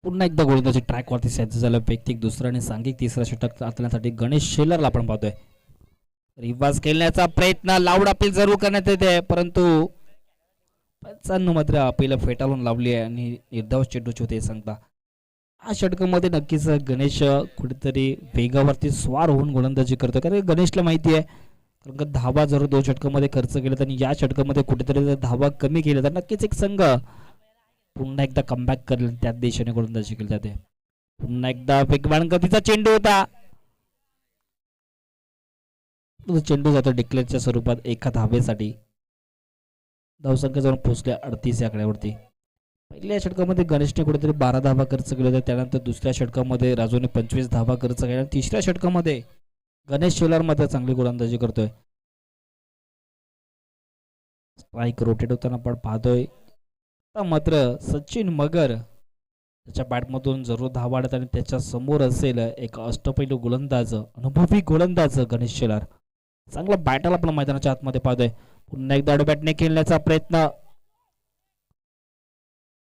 पुन्हा एकदा गोलंदाजी ट्रॅकवरती सज्ज झालं. वैयक्तिक दुसरा आणि सांघिक तिसरा षटक हाताळण्यासाठी गणेश शेलरला आपण पाहतोय. रिवाज खेळण्याचा प्रयत्न, लाऊड अपील जरूर करण्यात येते, परंतु पंचांनो मात्र अपील फेटाळून लावली आहे आणि निर्धाव चेंडूची होते सांगता. या षटकामध्ये नक्कीच गणेश कुठेतरी वेगावरती स्वार होऊन गोलंदाजी करतो. कारण गणेशला माहिती आहे, कारण का धावा जर 2 षटकामध्ये खर्च केले आणि या षटकामध्ये कुठेतरी जर धावा कमी केल्या तर नक्कीच एक संघ पुन्हा एकदा कमबॅक करेल. त्याच दिशेने गोलंदाजी केली जाते. पुन्हा एकदा वेगवान गतीचा चेंडू होता, चेंडू जातो डिक्लेअरच्या स्वरूपात एका धावेसाठी. धावसंख्या जाऊन पोहोचल्या 38 आकड्यावरती. पहिल्या षटकामध्ये गणेशने कुठेतरी 12 धावा खर्च केल्या होत्या. त्यानंतर दुसऱ्या षटकामध्ये राजूने 25 धावा खर्च केल्या. तिसऱ्या षटकामध्ये गणेश शेलार मात्र चांगली गोलंदाजी करतोय. स्ट्राईक रोटेट होताना आपण पाहतोय. मात्र सचिन मगर त्याच्या बॅटमधून जरूर धावा वाढत आणि त्याच्या समोर असेल एक अष्टपैलू गोलंदाज, अनुभवी गोलंदाज गणेश शेलार. चांगला बॅटल आपण मैदानाच्या आतमध्ये पाहतोय. पुन्हा एकदा बॅटने खेळण्याचा प्रयत्न,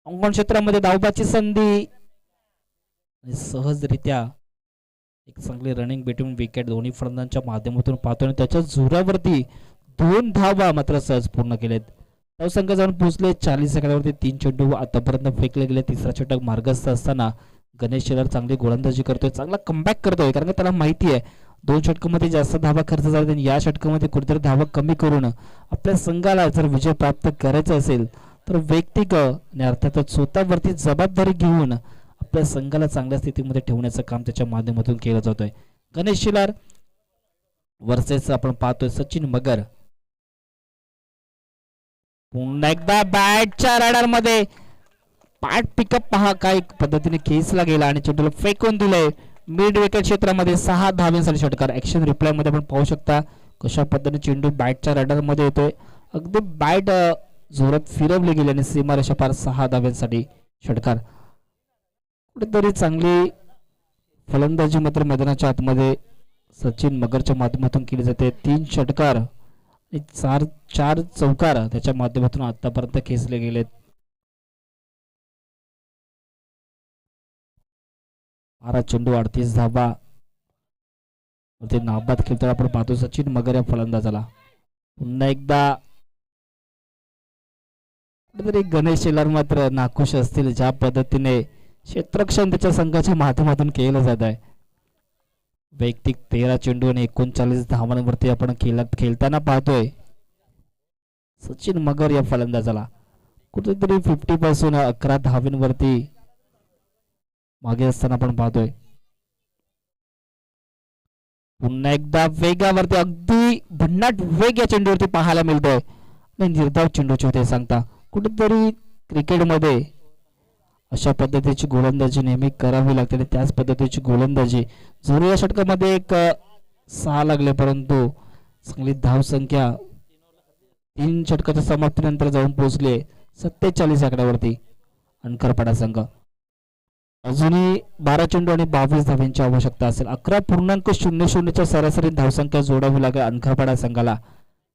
अंगण क्षेत्रामध्ये धावबाची संधी आणि सहजरित्या एक चांगली रनिंग बिटवीन विकेट दोन्ही फलंदाजांच्या माध्यमातून पाहतोय आणि त्याच्या जोरावरती 2 धावा मात्र सहज पूर्ण केलेत. धावसंख्या जाऊन पोहोचले 40 सेकंदावरती. 3 चेंडू आतापर्यंत फेकले गेले. तिसरा षटक मार्गस्थ असताना गणेश शेलार चांगली गोलंदाजी करतोय, चांगला कमबॅक करतोय. कारण त्याला माहिती आहे 2 षटकामध्ये जास्त धावा खर्च झाला आणि या षटकामध्ये कुठेतरी धावा कमी करून आपल्या संघाला जर विजय प्राप्त करायचा असेल तर वैयक्तिक आणि अर्थातच स्वतःवरती जबाबदारी घेऊन आपल्या संघाला चांगल्या स्थितीमध्ये ठेवण्याचं काम त्याच्या माध्यमातून केलं जातोय. गणेश शेलार वर्सेस आपण पाहतोय सचिन मगर. पुन्हा एकदा बॅटच्या रडार मध्ये पाठ पिकअप पहा काय पद्धतीने खेचला गेला आणि चेंडूला फेकून दिलंय मिड विकेट क्षेत्रामध्ये 6 धावांसाठी षटकार. ऍक्शन रिप्लाय मध्ये आपण पाहू शकता कशा पद्धतीने चेंडू बॅटच्या रडार मध्ये येतोय. अगदी बॅट जोरात फिरवली गेली आणि सीमारेषा पार 6 धावांसाठी षटकार. कुठेतरी चांगली फलंदाजी मात्र मैदानाच्या आतमध्ये सचिन मगरच्या माध्यमातून केली जाते. 3 षटकार आणि 4 चौकार त्याच्या माध्यमातून आतापर्यंत खेचले गेलेत. 12 चेंडू 38 धावा ते नाबाद खेळताना आपण पाहतो सचिन मगर या फलंदाजाला. पुन्हा एकदा कुठेतरी गणेश शेलार मात्र नाखुश असतील ज्या पद्धतीने क्षेत्ररक्षण त्याच्या संघाच्या माध्यमातून केलं जात आहे. वैयक्तिक 13 चेंडू आणि 39 धावांवरती आपण खेळताना पाहतोय सचिन मगर या फलंदाजाला. कुठेतरी 50 पासून 11 धावांवरती मागे असताना आपण पाहतोय. पुन्हा एकदा वेगावरती अगदी भन्नाट वेग या चेंडूवरती पाहायला मिळतोय आणि निर्धाव चेंडूचे होते सांगता. कुठेतरी क्रिकेटमध्ये अशा पद्धतीची गोलंदाजी नेहमी करावी लागते आणि त्याच पद्धतीची गोलंदाजी जरी या षटकामध्ये एक 6 लागले परंतु चांगली धावसंख्या 3 षटकाच्या समाप्तीनंतर जाऊन पोहोचले 47 आकड्यावरती अनकरपाडा संघ. अजूनही 12 चेंडू आणि 22 धावांची आवश्यकता असेल. 11.00 च्या सरासरी धावसंख्या जोडावी लागेल अनकरपाडा संघाला.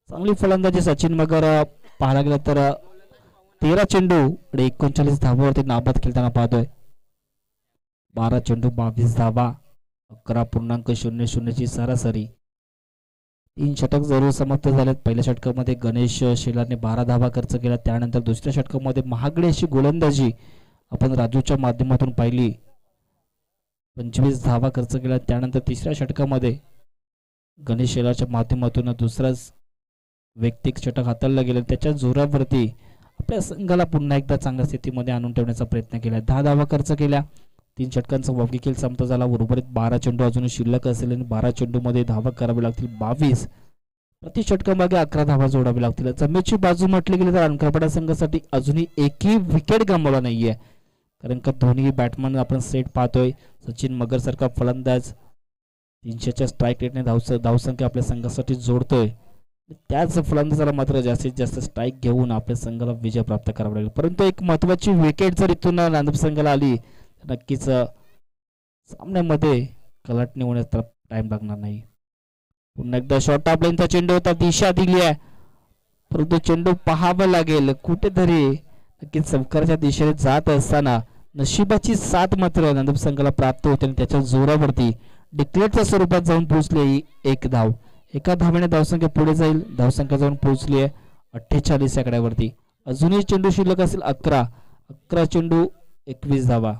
चांगली फलंदाजी सचिन मगर पाहायला गेलं तर 13 चेंडू आणि 39 धावावरती नाबाद खेळताना पाहतोय. 12 चेंडू 22 धावा 11.00 ची सरासरी. 3 षटक जरूर समाप्त झालेत. पहिल्या षटकामध्ये गणेश शेलारने 12 धावा खर्च केला. त्यानंतर दुसऱ्या षटकामध्ये महागडी अशी गोलंदाजी आपण राजूच्या माध्यमातून पाहिली. 25 धावा खर्च केला. त्यानंतर तिसऱ्या षटकामध्ये गणेश शेलारच्या माध्यमातून दुसराच वैयक्तिक षटक हाताळलं गेलं. त्याच्या जोरावरती आपल्या संघाला पुन्हा एकदा चांगल्या स्थितीमध्ये आणून ठेवण्याचा प्रयत्न केला. 10 धावा खर्च केल्या. 3 षटकांचा वावगी खेळ संपता झाला. उर्वरित 12 चेंडू अजून शिल्लक असेल आणि 12 चेंडूमध्ये धावा करावी लागतील 22. प्रति षटकामागे 11 धावा जोडावी लागतील. जमेची बाजू म्हटली गेली तर अनकरपाडा संघासाठी अजूनही एकही विकेट गमावला नाहीये. कारण का दोन्ही बॅटमन आपण सेट पाहतोय. सचिन मगर सारखा फलंदाज 300च्या स्ट्राईक रेटने धावसंख्या आपल्या संघासाठी जोडतोय. त्याच फलंदाजाला मात्र जास्तीत जास्त स्ट्राईक घेऊन आपल्या संघाला विजय प्राप्त करावा लागेल. परंतु एक महत्वाची विकेट जर इथून नांदेड संघाला आली तर नक्कीच सामन्यामध्ये कलाटणी होण्यास टाइम लागणार नाही. पुन्हा एकदा शॉर्ट ऑफ लाईनचा चेंडू होता. दिशा दिली आहे परंतु चेंडू पाहावा लागेल. कुठेतरी नक्कीच चौकाराच्या दिशेने जात असताना नशिबाची साथ मात्र नांदेड संघाला प्राप्त होते आणि त्याच्या जोरावरती डिक्लेअरच्या स्वरूपात जाऊन पोहोचले 1 धाव. 1 धावेने धावसंख्या पुढे जाईल. धावसंख्या जाऊन पोहोचली आहे 48 आकड्यावरती. अजूनही चेंडू शिल्लक असेल 11 चेंडू 21 धावा.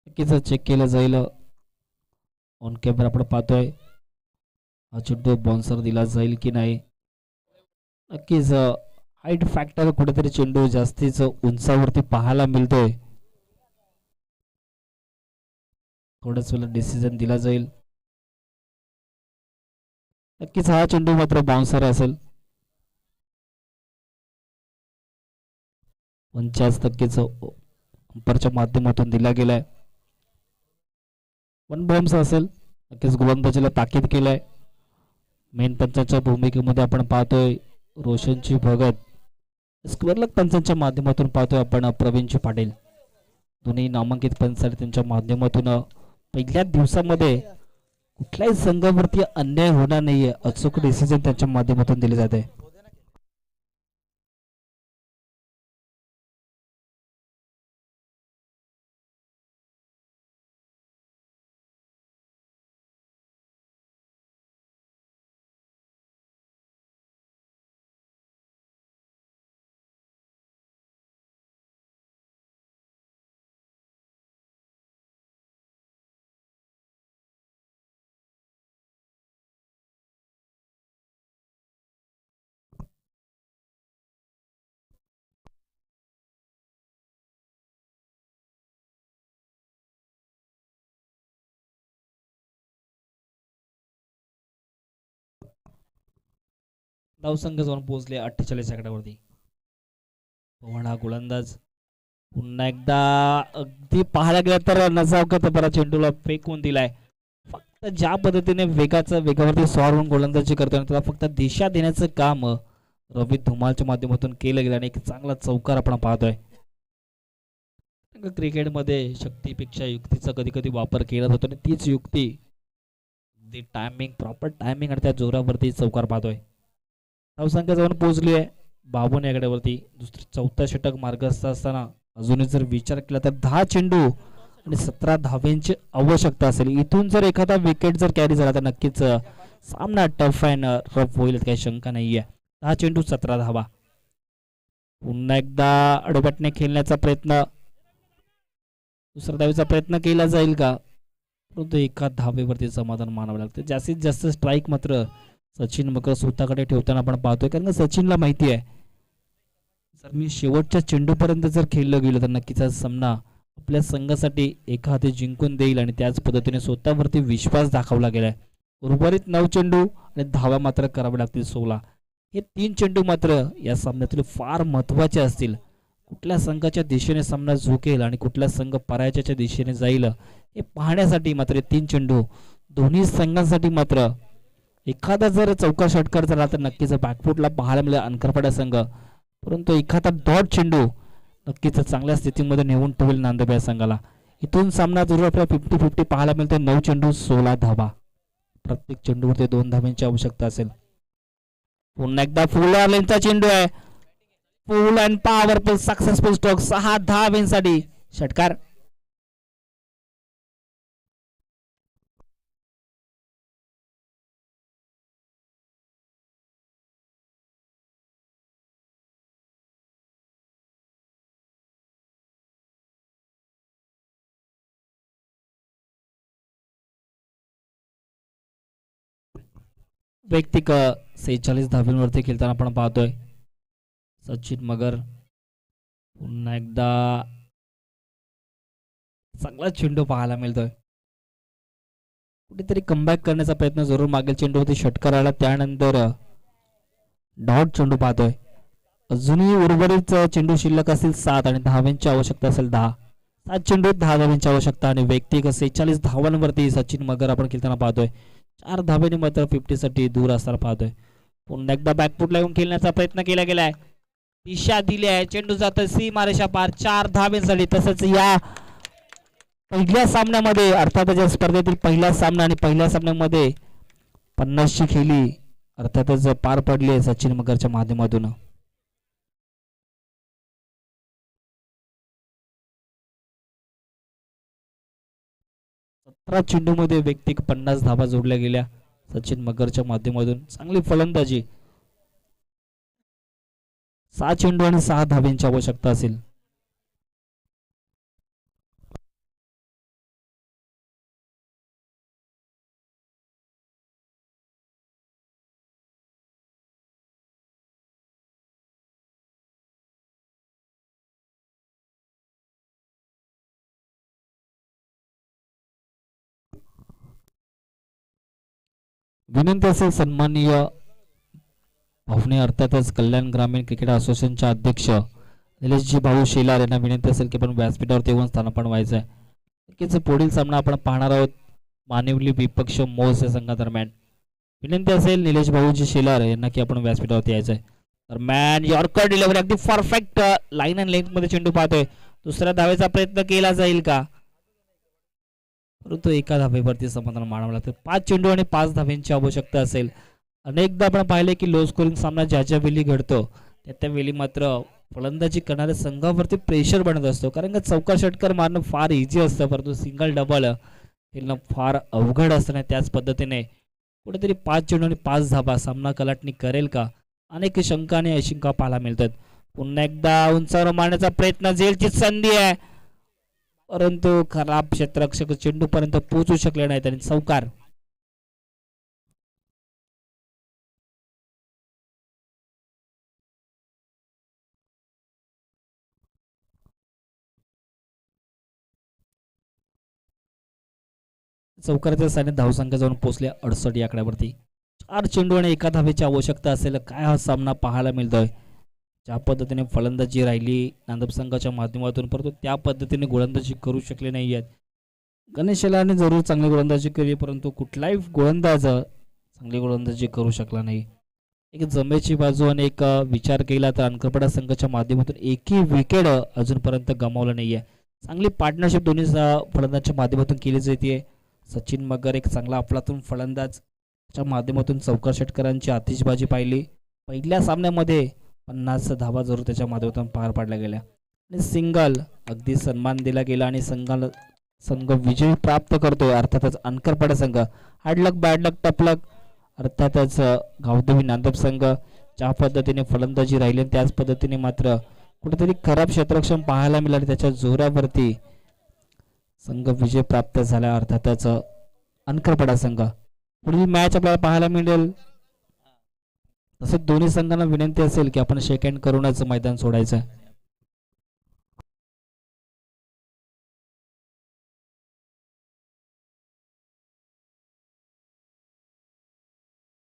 नक्कीच चेक केलं जाईल. ऑन कॅमेरा आपण पाहतोय हा चेंडू बाउन्सर दिला जाईल की नाही. नक्कीच हाईट फॅक्टर कुठेतरी चेंडू जास्तीच उंचावरती पाहायला मिळतोय. थोड्याच वेळेला डिसिजन दिला जाईल. नक्कीच हा चेंडू मात्र बाउन्सर असेल. 50% अंपरच्या माध्यमातून दिला गेलाय. 1 बॉम्ब्स असेल. नक्कीच गोलंदाजीला ताकीद केलाय. मेन पंचांच्या भूमिकेमध्ये आपण पाहतोय रोशनची भगत. स्क्वेअरलक पंचांच्या माध्यमातून पाहतोय आपण प्रवीणची पाटील. दोन्ही नामांकित पंचांनी त्यांच्या माध्यमातून पहिल्या दिवसामध्ये कुठल्याही संघावरती अन्याय होणार नाहीये अचूक डिसिजन त्यांच्या माध्यमातून दिले जाते. धावसंख्या जाऊन पोहोचले 48 आकड्यावरती. पवन हा गोलंदाज पुन्हा एकदा अगदी पाहायला गेलं तर नजावत बरा चेंडूला फेकून दिलाय. फक्त ज्या पद्धतीने वेगावरती स्वार होऊन गोलंदाजी करतोय त्याला फक्त दिशा देण्याचं काम रवी धुमालच्या माध्यमातून केलं गेलं आणि एक चांगला चौकार आपण पाहतोय. क्रिकेटमध्ये शक्तीपेक्षा युक्तीचा कधी कधी वापर केला जातो आणि तीच युक्ती टायमिंग प्रॉपर टायमिंग आणि त्या जोरावरती चौकार पाहतोय. धावसंख्या जाऊन पोहोचली आहे 52 आकड्यावरती. चौथा षटक मार्गस्थ असताना अजूनही जर विचार केला तर 10 चेंडू आणि 17 धाव्यांची आवश्यकता असेल. इथून जर एखादा विकेट जर कॅरी झाला तर नक्कीच सामना टफ अँड रफ होईल, काही शंका नाहीये. 10 चेंडू 17 धावा. पुन्हा एकदा अडोबॅटने खेळण्याचा प्रयत्न, दुसऱ्या धावेचा प्रयत्न केला जाईल का, परंतु एका धावेवरती समाधान मानावं लागतं. जास्तीत जास्त स्ट्राईक मात्र सचिन मकर स्वतःकडे ठेवताना आपण पाहतोय, कारण सचिनला माहिती आहे जर मी शेवटच्या चेंडूपर्यंत जर खेळलं गेलो तर नक्कीच हा सामना आपल्या संघासाठी एका हाती जिंकून देईल आणि त्याच पद्धतीने स्वतःवरती विश्वास दाखवला गेलाय. उर्वरित 9 चेंडू आणि धावा मात्र करावे लागतील 16. हे 3 चेंडू मात्र या सामन्यातील फार महत्त्वाचे असतील. कुठल्या संघाच्या दिशेने सामना झुकेल आणि कुठला संघ पराजयाच्या दिशेने जाईल हे पाहण्यासाठी मात्र 3 चेंडू दोन्ही संघांसाठी मात्र एखादा जर चौकार षटकार झाला तर नक्कीच बॅकफुटला पाहायला मिळेल अनकरपाडा संघ, परंतु एखादा डॉट चेंडू नक्कीच चांगल्या स्थितीमध्ये नेऊन ठेवेल नांदोबा संघाला. इथून सामना जरूर आपल्याला 50-50 पाहायला मिळते. 9 चेंडू 16 धावा. प्रत्येक चेंडूवरती 2 धाव्यांची आवश्यकता असेल. पुन्हा एकदा फुल लेनचा चेंडू आहे. फुल अँड पॉवरफुल सक्सेसफुल स्ट्रोक 6 धाव्यांसाठी षटकार. वैयक्तिक 46 धाव्यांवरती खेळताना आपण पाहतोय सचिन मगर. पुन्हा एकदा चांगला चेंडू पाहायला मिळतोय. कुठेतरी कमबॅक करण्याचा प्रयत्न जरूर मागेल चेंडूवरती षटकार आला त्यानंतर डॉट चेंडू पाहतोय. अजूनही उर्वरित चेंडू शिल्लक असतील 7 आणि धाव्यांची आवश्यकता असेल 10. 7 चेंडू 10 धाव्यांची आवश्यकता आणि वैयक्तिक 46 धावांवरती सचिन मगर आपण खेळताना पाहतोय. 4 धाव्यांनी मात्र 50 साठी दूर असताना पाहतोय. पुन्हा एकदा बॅकफुटला येऊन खेळण्याचा प्रयत्न केला गेलाय. दिशा दिली आहे. चेंडू जात सीमारेषा पार 4 धाव्यांसाठी. तसंच या पहिल्या सामन्यामध्ये अर्थातच या स्पर्धेतील पहिला सामना आणि पहिल्या सामन्यामध्ये 50ची खेळी अर्थातच पार पडली आहे सचिन मगरच्या माध्यमातून. चेंडू मध्ये वैयक्तिक 50 धावा जोडल्या गेल्या सचिन मगरच्या माध्यमातून. चांगली फलंदाजी. 6 चेंडू आणि 6 धाव्यांची आवश्यकता असेल. विनंती असेल सन्माननीय भावने अर्थातच कल्याण ग्रामीण क्रिकेट असोसिएशनचे अध्यक्ष निलेशजी भाऊ शेलार यांना विनंती असेल की आपण व्यासपीठावरती येऊन स्थानापन्न व्हायचं आहे. नक्कीच पुढील सामना आपण पाहणार आहोत मानिवली विपक्ष मोस या संघादरम्यान. विनंती असेल निलेश भाऊजी शेलार यांना की आपण व्यासपीठावरती यायचं आहे. दरम्यान यॉर्कर डिलिव्हरी अगदी परफेक्ट लाईन अँड लेंथ मध्ये चेंडू पाहतोय. दुसऱ्या धावेचा प्रयत्न केला जाईल का, परंतु एका धावेवरती समाधान मानावं लागतं. 5 चेंडू आणि 5 धाव्यांची आवश्यकता असेल. अनेकदा आपण पाहिले की लो स्कोरिंग सामना ज्या वेळी घडतो त्या वेळी मात्र फलंदाजी करणाऱ्या संघावरती प्रेशर बनत असतो, कारण का चौकार षटकार मारणं फार इझी असतं परंतु सिंगल डबल खेळणं फार अवघड असतं. त्याच पद्धतीने कुठेतरी 5 चेंडू आणि 5 धावा सामना कलाटणी करेल का, अनेक शंका आणि अशंका पाहायला मिळतात. पुन्हा एकदा उंचावर मारण्याचा प्रयत्न, झेलची संधी आहे परंतु खराब क्षेत्ररक्षक चेंडू पर्यंत पोहोचू शकले नाहीत आणि चौकार. चौकाराच्या साने धावसंख्या जाऊन पोहोचल्या 68 या आकड्यावरती. 4 चेंडू आणि एका धावेची आवश्यकता असेल. काय हा सामना पाहायला मिळतोय. ज्या पद्धतीने फलंदाजी राहिली नांदप संघाच्या माध्यमातून, परंतु त्या पद्धतीने गोलंदाजी करू शकले नाही आहेत. गणेश यादवने जरूर चांगली गोलंदाजी केली, परंतु कुठलाही गोलंदाज चांगली गोलंदाजी करू शकला नाही. एक जमेची बाजू आणि एक विचार केला तर अनकरपाडा संघाच्या माध्यमातून एकही विकेट अजूनपर्यंत गमावलं नाहीये. चांगली पार्टनरशिप दोन्ही फलंदाजच्या माध्यमातून केली जाते. सचिन मगर एक चांगला अफलातून फलंदाज च्या माध्यमातून चौकार षटकारांची आतिषबाजी पाहिली. पहिल्या सामन्यामध्ये 50 धावा जरूर त्याच्या माध्यमातून पार पाडल्या गेल्या आणि सिंगल अगदी सन्मान दिला गेला आणि संघ विजय प्राप्त करतोय. अर्थातच अनकरपाडा संघ हार्ड लक बॅड लक टफ लक अर्थातच गावदेवी नांदप संघ ज्या पद्धतीने फलंदाजी राहिली त्याच पद्धतीने मात्र कुठेतरी खराब क्षेत्ररक्षण पाहायला मिळाले. त्याच्या जोरावरती संघ विजय प्राप्त झाला. अर्थातच अनकरपाडा संघ पुढील मॅच आपल्याला पाहायला मिळेल. तसेच दोन्ही संघांना विनंती असेल की आपण शेक हँड करूनच मैदान सोडायचं.